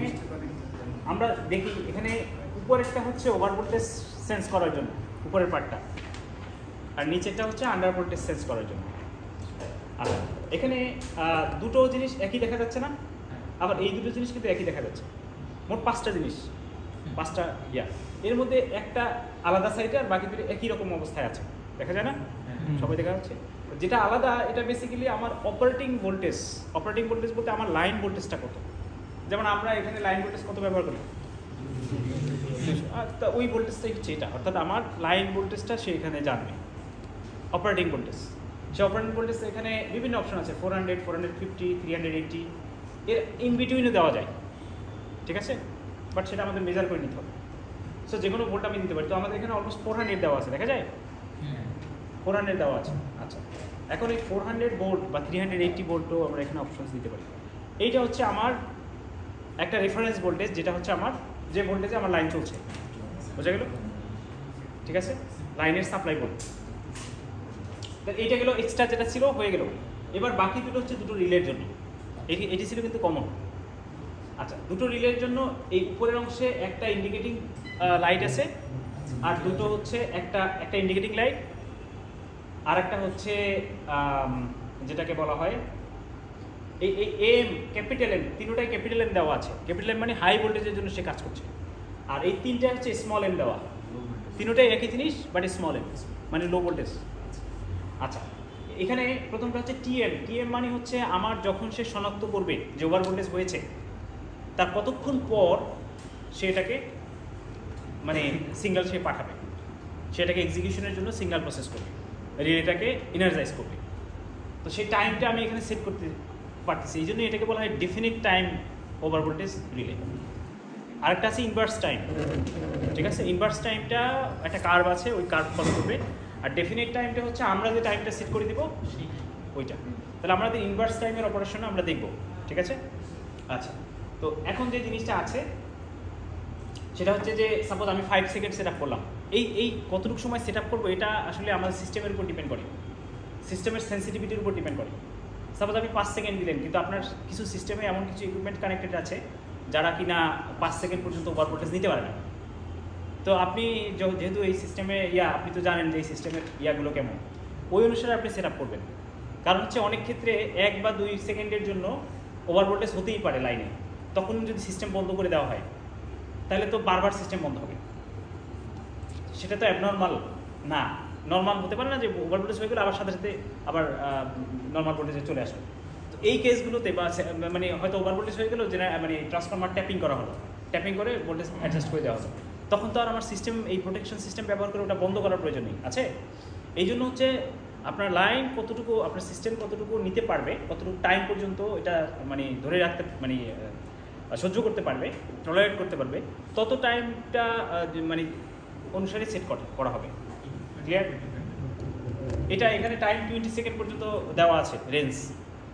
আমরা দেখি এখানে উপরেরটা হচ্ছে ওভার ভোল্টেজ সেন্স করার জন্য, উপরের পার্টটা, আর নিচেরটা হচ্ছে আন্ডার ভোল্টেজ সেন্স করার জন্য। আচ্ছা, এখানে দুটো জিনিস একই দেখা যাচ্ছে না, আবার এই দুটো জিনিস কিন্তু একই দেখা যাচ্ছে। মোট 5টা জিনিস, 5টা ইয়া, এর মধ্যে একটা আলাদা সাইডে আর বাকি দুটো একই রকম অবস্থায় আছে, দেখা যায় না? সবাই দেখা যাচ্ছে। যেটা আলাদা এটা বেসিক্যালি আমার অপারেটিং ভোল্টেজ বলতে আমার লাইন ভোল্টেজটা কত। যেমন আমরা এখানে লাইন ভোল্টেজ কত ব্যবহার করি, তা ওই ভোল্টেজটাই হচ্ছে এটা, অর্থাৎ আমার লাইন ভোল্টেজটা সে এখানে জানবে, অপারেটিং ভোল্টেজ। সে অপারেটিং ভোল্টেজ এখানে বিভিন্ন অপশন আছে, 400, 450, 380, এর ইন বিটুইনে দেওয়া যায়, ঠিক আছে, বাট সেটা আমাদের মেজার করে নিতে হবে। সো যে কোনো ভোল্ট আমি দিতে পারি, তো আমাদের এখানে অলমোস্ট 400 দেওয়া আছে, দেখা যায় 400 দেওয়া আছে। আচ্ছা, এখন এই 400 ভোল্ট বা 380 ভোল্টও আমরা এখানে অপশনস দিতে পারি। এইটা হচ্ছে আমার একটা রেফারেন্স ভোল্টেজ, যেটা হচ্ছে আমার যে ভোল্টেজে আমার লাইন চলছে, বোঝা গেল? ঠিক আছে, লাইনের সাপ্লাই ভোল্ট। এইটা গেল এক্সট্রা, যেটা ছিল হয়ে গেল। এবার বাকি দুটো হচ্ছে দুটো রিলের জন্য, এটি ছিল কিন্তু কমন। আচ্ছা, দুটো রিলের জন্য এই উপরের অংশে একটা ইন্ডিকেটিং লাইট আছে, আর দুটো হচ্ছে একটা ইন্ডিকেটিং লাইট, আর একটা হচ্ছে যেটাকে বলা হয় এই এম, ক্যাপিটাল এম, তিনটাই ক্যাপিটাল এম দেওয়া আছে। ক্যাপিটাল এম মানে হাই ভোল্টেজের জন্য সে কাজ করছে, আর এই তিনটা হচ্ছে স্মল এম দেওয়া, তিনটাই একই জিনিস বাট স্মল এম মানে লো ভোল্টেজ। আচ্ছা, এখানে প্রথমটা হচ্ছে টিএম মানে হচ্ছে আমার যখন সে শনাক্ত করবে যে ওভার ভোল্টেজ হয়েছে, তার কতক্ষণ পর সে এটাকে মানে সিগন্যাল সে পাঠাবে, সেটাকে এক্সিকিউশনের জন্য সিগন্যাল প্রসেস করবে, রিলেটাকে এনার্জাইজ করবে। তো সেই টাইমটা আমি এখানে সেট করতে পারতেছি, এই জন্য এটাকে বলা হয় definite time over voltage relay. আরেকটা আছে ইনভার্স টাইম, ঠিক আছে। ইনভার্স টাইমটা একটা কার্ভ আছে, ওই কার্ভ ফলো করবে। আর ডেফিনিট টাইমটা হচ্ছে আমরা যে টাইমটা সেট করে দিব ওইটা। তাহলে আমাদের ইনভার্স টাইমের অপারেশন আমরা দেখব, ঠিক আছে। আচ্ছা, তো এখন যে জিনিসটা আছে সেটা হচ্ছে যে সাপোজ আমি 5 সেকেন্ড সেট আপ করলাম, এই কতটুকু সময় সেট আপ করবো এটা আসলে আমাদের সিস্টেমের উপর ডিপেন্ড করে, সিস্টেমের সেন্সিটিভিটির উপর ডিপেন্ড করে। সাপোজ আপনি 5 সেকেন্ড দিলেন, কিন্তু আপনার কিছু সিস্টেমে এমন কিছু ইকুইপমেন্ট কানেক্টেড আছে যারা কিনা 5 সেকেন্ড পর্যন্ত ওভার ভোল্টেজ নিতে পারে না, তো আপনি যেহেতু এই সিস্টেমে আপনি তো জানেন যে এই সিস্টেমের ইয়াগুলো কেমন, ওই অনুসারে আপনি সেট আপ করবেন। কারণ হচ্ছে অনেক ক্ষেত্রে 1 বা 2 সেকেন্ডের জন্য ওভার ভোল্টেজ হতেই পারে লাইনে, তখন যদি সিস্টেম বন্ধ করে দেওয়া হয় তাহলে তো বারবার সিস্টেম বন্ধ হবে, সেটা তো অ্যাবনর্মাল না। নর্মাল হতে পারে না যে ওভার ভোল্টেজ হয়ে গেলে আবার সাথে সাথে আবার নর্মাল ভোল্টেজে চলে আসবে। তো এই কেসগুলোতে বা মানে হয়তো ওভার ভোল্টেজ হয়ে গেলো যে মানে ট্রান্সফরমার ট্যাপিং করা হলো, ট্যাপিং করে ভোল্টেজ অ্যাডজাস্ট করে দেওয়া হলো, তখন তো আর আমার সিস্টেম এই প্রোটেকশন সিস্টেম ব্যবহার করে ওটা বন্ধ করার প্রয়োজন নেই আছে। এই জন্য হচ্ছে আপনার লাইন কতটুকু, আপনার সিস্টেম কতটুকু নিতে পারবে, কতটুকু টাইম পর্যন্ত এটা মানে ধরে রাখতে মানে সহ্য করতে পারবে, টলারেট করতে পারবে, তত টাইমটা মানে অনুসারে সেট করা হবে। ক্লিয়ার? এটা এখানে টাইম 20 সেকেন্ড পর্যন্ত দেওয়া আছে রেঞ্জ।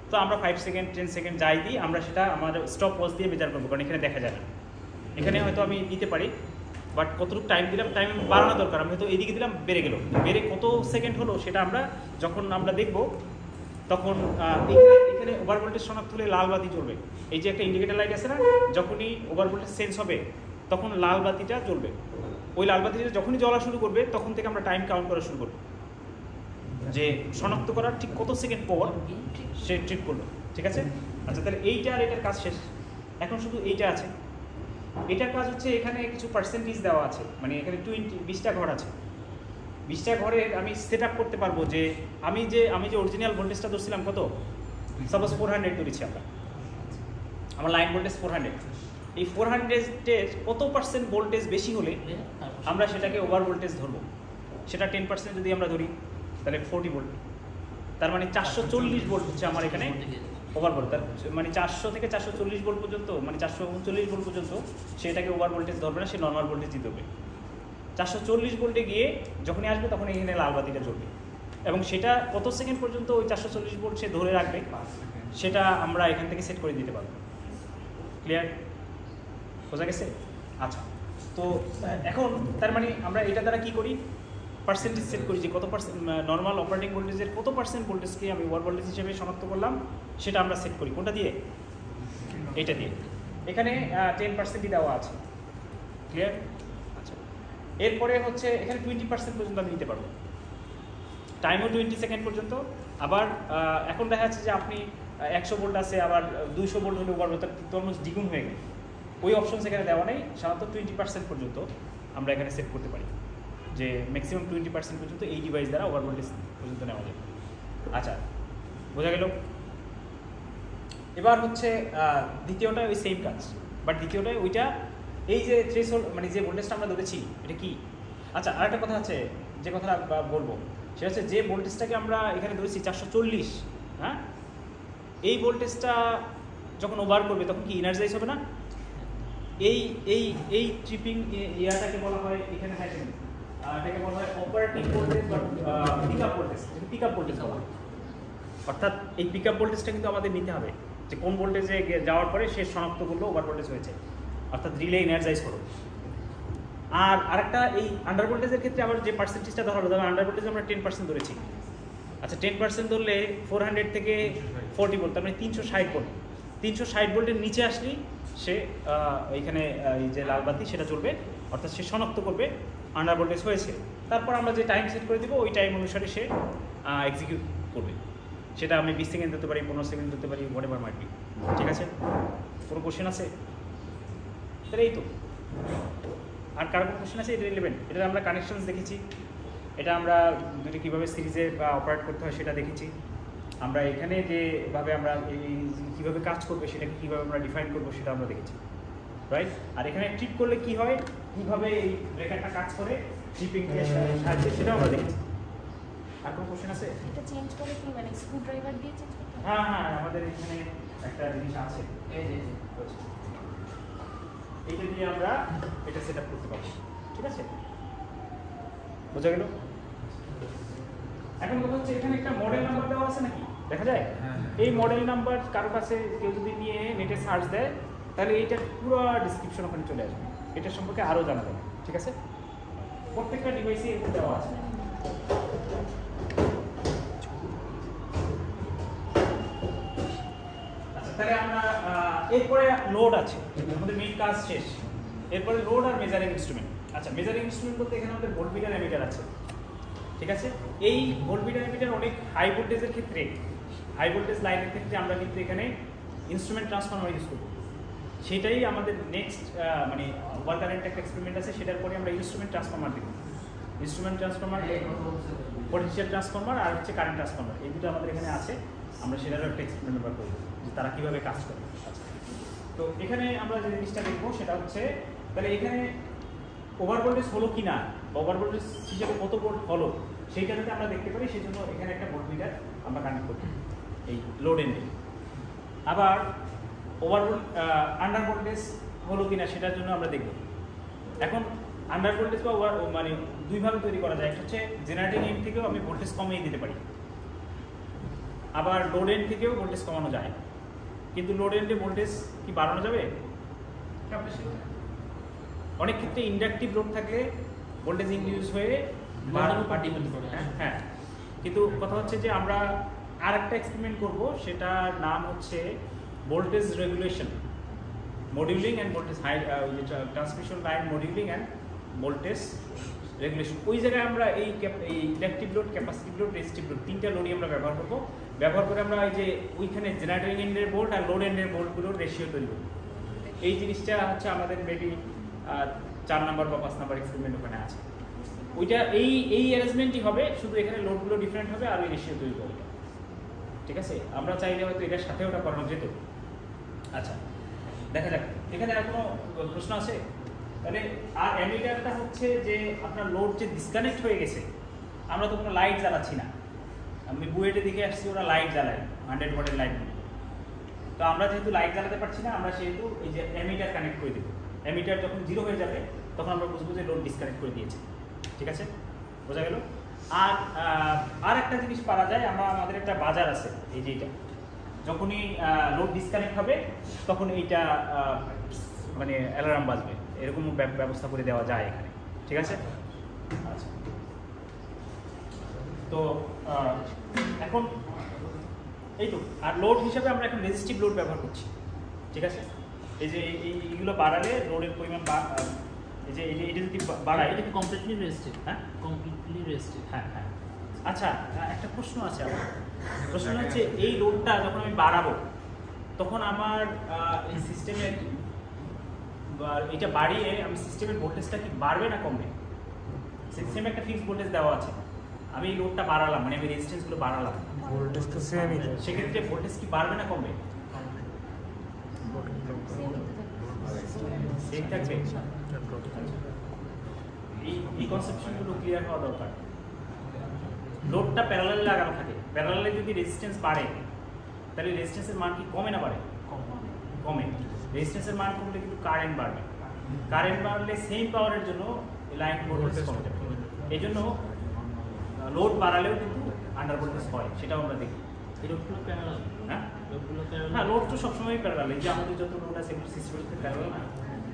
তো আমরা 5 সেকেন্ড 10 সেকেন্ড যাই দিই, আমরা সেটা আমাদের স্টপ ওয়াচ দিয়ে মেজার করবো, কারণ এখানে দেখা যায় না। এখানে হয়তো আমি দিতে পারি, বাট কতটুকু টাইম দিলাম, টাইম বাড়ানো দরকার। আমি হয়তো এদিকে দিলাম, বেড়ে গেল, বেড়ে কত সেকেন্ড হলো সেটা আমরা যখন আমরা দেখব তখন এখানে ওভার ভোল্টেজ শনাক্ত হলে লাল বাতি জ্বলবে। এই যে একটা ইন্ডিকেটর লাইট আছে না, যখনই ওভার ভোল্টেজ সেন্স হবে তখন লাল বাতিটা জ্বলবে। ওই লাল বাতিটা যখনই জ্বলা শুরু করবে তখন থেকে আমরা টাইম কাউন্ট করা শুরু করব, যে শনাক্ত করার ঠিক কত সেকেন্ড পর সে ট্রিপ করলো। ঠিক আছে? আচ্ছা, তাহলে এইটা আর এটার কাজ শেষ, এখন শুধু এইটা আছে। এটার কাজ হচ্ছে এখানে কিছু পার্সেন্টেজ দেওয়া আছে, মানে এখানে 20টা ঘর আছে। 20টা ঘরে আমি সেট আপ করতে পারবো যে আমি যে অরিজিনাল ভোল্টেজটা ধরছিলাম কত, সাপোজ 400 ধরেছি আমরা, আমার লাইন ভোল্টেজ 400। এই 400-এর কত পার্সেন্ট ভোল্টেজ বেশি হলে আমরা সেটাকে ওভার ভোল্টেজ ধরবো। সেটা 10% যদি আমরা ধরি তাহলে 40 ভোল্ট, তার মানে 440 ভোল্ট হচ্ছে আমার এখানে ওভার ভোল্ট। তার মানে 400 থেকে 440 ভোল্ট পর্যন্ত, মানে 439 ভোল্ট পর্যন্ত সেটাকে ওভার ভোল্টেজ ধরবে না, সে নর্মাল ভোল্টেজই ধরবে। 440 ভোল্টে গিয়ে যখনই আসবে তখন এখানে লাল বাতিটা জ্বলবে, এবং সেটা কত সেকেন্ড পর্যন্ত ওই 440 ভোল্ট সে ধরে রাখবে সেটা আমরা এখান থেকে সেট করে দিতে পারবো। ক্লিয়ার? বোঝা গেছে? আচ্ছা, তো এখন তার মানে আমরা এটা দ্বারা কি করি, পার্সেন্টেজ সেট করি যে কত পার্সেন্ট নর্মাল অপারেটিং ভোল্টেজের কত পার্সেন্ট ভোল্টেজকে আমি ওভার ভোল্টেজ হিসেবে শনাক্ত করলাম, সেটা আমরা সেট করি কোনটা দিয়ে, এইটা দিয়ে। এখানে 10%ই দেওয়া আছে। ক্লিয়ার? আচ্ছা, এরপরে হচ্ছে এখানে 20% পর্যন্ত আমি নিতে পারবো, টাইমও 20 সেকেন্ড পর্যন্ত। আবার এখন দেখা যাচ্ছে যে আপনি 100 ভোল্ট আছে, আবার 200 ভোল্ট হলে ওভার ভোল্ট অলমোস্ট দ্বিগুণ হয়ে গেল, ওই অপশন এখানে দেওয়া নেই। সাধারণত 20% পর্যন্ত আমরা এখানে সেট করতে পারি, যে ম্যাক্সিমাম 20% পর্যন্ত এই ডিভাইস দ্বারা ওভার ভোল্টেজ পর্যন্ত নেওয়া যাবে। আচ্ছা, বোঝা গেল? এবার হচ্ছে দ্বিতীয়টা ওই সেম কাজ, বাট দ্বিতীয়টায় ওইটা এই যে থ্রেশহোল্ড মানে যে ভোল্টেজটা আমরা ধরেছি এটা কি। আচ্ছা, আরেকটা কথা আছে যে কথাটা বলবো, সেটা হচ্ছে যে ভোল্টেজটাকে আমরা এখানে ধরেছি 440, হ্যাঁ, এই ভোল্টেজটা যখন ওভার করবে তখন কি এনার্জাইজ হবে না? এই ট্রিপিং ইয়াটাকে বলা হয় এখানে এটাকে বলা হয় অপারেটিং ভোল্টেজ বা পিকআপ ভোল্টেজ। পিকআপ ভোল্টেজ বলা হয়, অর্থাৎ এই পিকআপ ভোল্টেজটা কিন্তু আমাদের নিতে হবে, যে কোন ভোল্টেজে যাওয়ার পরে সে শনাক্ত করলো ওভার ভোল্টেজ হয়েছে, অর্থাৎ রিলে এনার্জাইজ করো। আর আরেকটা এই আন্ডার ভোল্টেজের ক্ষেত্রে আবার যে পার্সেন্টেজটা ধরা হলো, ধরো আন্ডার ভোল্টেজ আমরা 10% ধরেছি। আচ্ছা, 10% ধরলে 400 থেকে 40 ভোল্ট, তার মানে 360 ভোল্ট। 360 ভোল্টের নিচে আসলেই সে এইখানে এই যে লাল বাতি সেটা চলবে, অর্থাৎ সে শনাক্ত করবে আন্ডার ভোল্টেজ হয়েছে। তারপর আমরা যে টাইম সেট করে দেবো ওই টাইম অনুসারে সে এক্সিকিউট করবে। সেটা আমি 20 সেকেন্ড ধরতে পারি, 15 সেকেন্ড ধরতে পারি, হোয়াটএভার মাইট বি। ঠিক আছে? কোনো কোশ্চেন আছে? তাহলে এই তো। আর কারো কোনো কোশ্চেন আছে? এটা রিলেভেন্ট। এটা আমরা কানেকশনস দেখেছি, এটা আমরা দুটো কীভাবে সিরিজে বা অপারেট করতে হয় সেটা দেখেছি। আমরা এখানে যেভাবে আমরা এই কীভাবে কাজ করবে সেটাকে কীভাবে আমরা ডিফাইন করবো সেটা আমরা দেখেছি, রাইট? আর এখানে ট্রিপ করলে কী হয়, কীভাবে এই ব্রেকারটা কাজ করে, ট্রিপিং সাহায্যে, সেটাও আমরা দেখেছি। আর কোনো কোশ্চেন আছে? এটা চেঞ্জ করে কি মানে স্ক্রু ড্রাইভার দিয়ে চেঞ্জ করতে হবে? হ্যাঁ হ্যাঁ, আমাদের এখানে একটা জিনিস আছে, এই যে এইটা দিয়ে আমরা এটা সেট আপ করতে পারবো। ঠিক আছে? বোঝা গেল? এখন কথা হচ্ছে এখানে একটা মডেল নাম্বার দেওয়া আছে নাকি, দেখা যায়? এই মডেল নাম্বার কারো কাছে কেউ যদি নিয়ে নেটে সার্চ দেয় তাহলে এইটার পুরো ডিসক্রিপশন ওখানে চলে আসবে, এটার সম্পর্কে আরও জানা যাবে। ঠিক আছে? প্রত্যেকটা ডিভাইসে দেওয়া আছে। আচ্ছা, তাহলে আমরা এরপরে লোড আছে, আমাদের মেইন কাজ শেষ। এরপরে লোড আর মেজারিং ইনস্ট্রুমেন্ট। আচ্ছা, মেজারিং ইনস্ট্রুমেন্ট বলতে এখানে আমাদের ভোল্টমিটার এমিটার আছে, ঠিক আছে। এই ভোল্টমিটার এমিটার অনেক হাই ভোল্টেজের ক্ষেত্রে, হাই ভোল্টেজ লাইনের ক্ষেত্রে আমরা কিন্তু এখানে ইনস্ট্রুমেন্ট ট্রান্সফরমার ইউজ করব। সেটাই আমাদের নেক্সট মানে ওভার কারেন্ট একটা এক্সপেরিমেন্ট আছে, সেটার পরে আমরা ইনস্ট্রুমেন্ট ট্রান্সফরমার দেবো। ইনস্ট্রুমেন্ট ট্রান্সফরমার, পটেনশিয়াল ট্রান্সফরমার আর হচ্ছে কারেন্ট ট্রান্সফরমার, এই দুটো আমাদের এখানে আছে। আমরা সেটারও একটা এক্সপেরিমেন্ট ব্যবহার করবো যে তারা কীভাবে কাজ করে। আচ্ছা, তো এখানে আমরা যে জিনিসটা দেখবো সেটা হচ্ছে তাহলে এখানে ওভার ভোল্টেজ হলো কি না, ওভার ভোল্টেজ হিসেবে কত ভোল্ট হলো সেইটা যাতে আমরা দেখতে পারি, সেই জন্য এখানে একটা ভোল্টমিটার আমরা কানেক্ট করব এই লোড এন্ডে। আবার ওভার আন্ডার ভোল্টেজ হলো কিনা সেটার জন্য আমরা দেখব। এখন আন্ডার ভোল্টেজ বা ওভার মানে দুইভাবে তৈরি করা যায়। একটা হচ্ছে জেনারেটিং এন্ড থেকেও আমি ভোল্টেজ কমিয়ে দিতে পারি, আবার লোড এন্ড থেকেও ভোল্টেজ কমানো যায়। কিন্তু লোড এন্ডে ভোল্টেজ কি বাড়ানো যাবে? অনেক ক্ষেত্রে ইন্ডাকটিভ লোড থাকলে ভোল্টেজ ইনডিউস হয়ে বাড়ানো পার্টিকুলার করে। হ্যাঁ, কিন্তু কথা হচ্ছে যে আমরা আর একটা এক্সপেরিমেন্ট করবো, সেটার নাম হচ্ছে voltage regulation, modelling and voltage high, transmission line modelling and voltage regulation. ওই জায়গায় আমরা এই inductive load, capacitive load, resistive load, তিনটা লোডই আমরা ব্যবহার করবো। ব্যবহার করে আমরা এই যে ওইখানে জেনারেটিং এন্ডের ভোল্ট আর লোড এন্ডের ভোল্টগুলোর রেশিও তৈরি করবো। এই জিনিসটা হচ্ছে আমাদের মেবি 4 নম্বর বা 5 নম্বর এক্সপেরিমেন্ট ওখানে আছে। ওইটা এই অ্যারেঞ্জমেন্টই হবে, শুধু এখানে লোডগুলো ডিফারেন্ট হবে আর ওই রেশিও তৈরি করবে, ঠিক আছে। আমরা চাইলে হয়তো এটার সাথে ওটা করানো যেত। আচ্ছা, দেখা যাক এখানে আর কোনো প্রশ্ন আছে? তাহলে আর অ্যামিটারটা হচ্ছে যে আপনার লোড যে ডিসকানেক্ট হয়ে গেছে, আমরা তো কোনো লাইট জ্বালাচ্ছি না। আমি বুয়েটে দেখে আসছি ওরা লাইট জ্বালায়, 100 ওয়াটের লাইট। তো আমরা যেহেতু লাইট জ্বালাতে পারছি না, আমরা সেহেতু এই যে অ্যামিটার কানেক্ট করে দেবো। অ্যামিটার যখন 0 হয়ে যাবে তখন আমরা বুঝবো যে লোড ডিসকানেক্ট করে দিয়েছে, ঠিক আছে, বোঝা গেল। আর একটা জিনিস পারা যায়, আমাদের একটা বাজার আছে এই যে এটা, যখনই লোড ডিসকানেক্ট হবে তখন এইটা মানে অ্যালার্ম বাজবে, এরকম ব্যবস্থা করে দেওয়া যায় এখানে, ঠিক আছে। আচ্ছা, তো এখন এই তো, আর লোড হিসাবে আমরা এখন রেজিস্টিভ লোড ব্যবহার করছি, ঠিক আছে। এই যে এইগুলো বাড়ালে লোডের পরিমাণ এই যে এটা যদি বাড়ায়, এটা কি কমপ্লিটলি রেজিস্টিভ? হ্যাঁ, কমপ্লিটলি রেজিস্টিভ। হ্যাঁ। আচ্ছা, একটা প্রশ্ন আছে আমার। প্রশ্ন হচ্ছে এই লোডটা যখন আমি বাড়াবো তখন আমার এই সিস্টেমের এটা বাড়িয়ে আমি সিস্টেমের ভোল্টেজটা কি বাড়বে না কমবে? সিস্টেমে একটা ফিক্সড ভোল্টেজ দেওয়া আছে, আমি এই লোডটা বাড়ালাম, মানে আমি রেজিস্ট্যান্সগুলো বাড়ালাম, ভোল্টেজ তো সেমই সেক্ষেত্রে ভোল্টেজ কি বাড়বে না কমবে? সেম থাকবে। এই কনসেপশনগুলো ক্লিয়ার হওয়া দরকার। লোডটা প্যারালালে লাগানো থাকে, প্যারালালে যদি রেজিস্ট্যান্স বাড়ে তাহলে রেজিস্ট্যান্সের মান কি কমে না বাড়ে? কমে। রেজিস্ট্যান্সের মান কমলে কিন্তু কারেন্ট বাড়বে, কারেন্ট বাড়লে সেম পাওয়ারের জন্য লাইন ভোল্টেজ কমে যাবে। এই জন্য লোড বাড়ালেও কিন্তু আন্ডার ভোল্টেজ হয়, সেটাও আমরা দেখি। এই লোডগুলো প্যারালাল। হ্যাঁ, লোডগুলো প্যারালাল। হ্যাঁ, লোড তো সবসময় প্যারালাল। এই যে আমাদের যত লোড আছে এগুলো সিস্টেমের ক্ষেত্রে প্যারালাল না।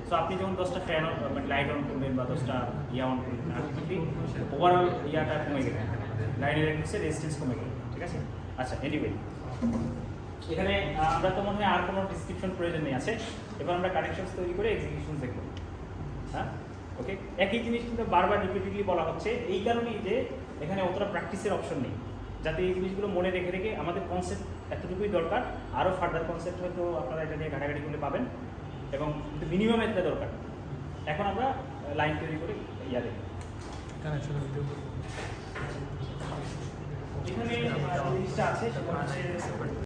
সো আপনি যখন 10টা ফ্যান মানে লাইট অন করবেন বা 10টা অন করবেন, ওভারঅল ইয়াটা কমে গেলে লাইনের রেজিস্ট্যান্স কমে গেল, ঠিক আছে। আচ্ছা, এনিওয়ে এখানে আমরা তো মনে হয় আর কোনো ডিসক্রিপশন প্রয়োজন নেই আছে। এবার আমরা কানেকশনস তৈরি করে এক্সিকিউশন দেখব। হ্যাঁ, ওকে। একই জিনিস কিন্তু বারবার রিপিটেডলি বলা হচ্ছে এই কারণেই যে এখানে অতটা প্র্যাকটিসের অপশন নেই, যাতে এই জিনিসগুলো মনে রেখে রেখে আমাদের কনসেপ্ট এতটুকুই দরকার। আরও ফার্দার কনসেপ্ট হয়তো আপনারা এটা নিয়ে ঘাটাঘাটি করলে পাবেন, এবং কিন্তু মিনিমাম এটা দরকার। এখন আমরা লাইন তৈরি করে ইয়া দেখব। এখানে জিনিসটা আছে সেটা হচ্ছে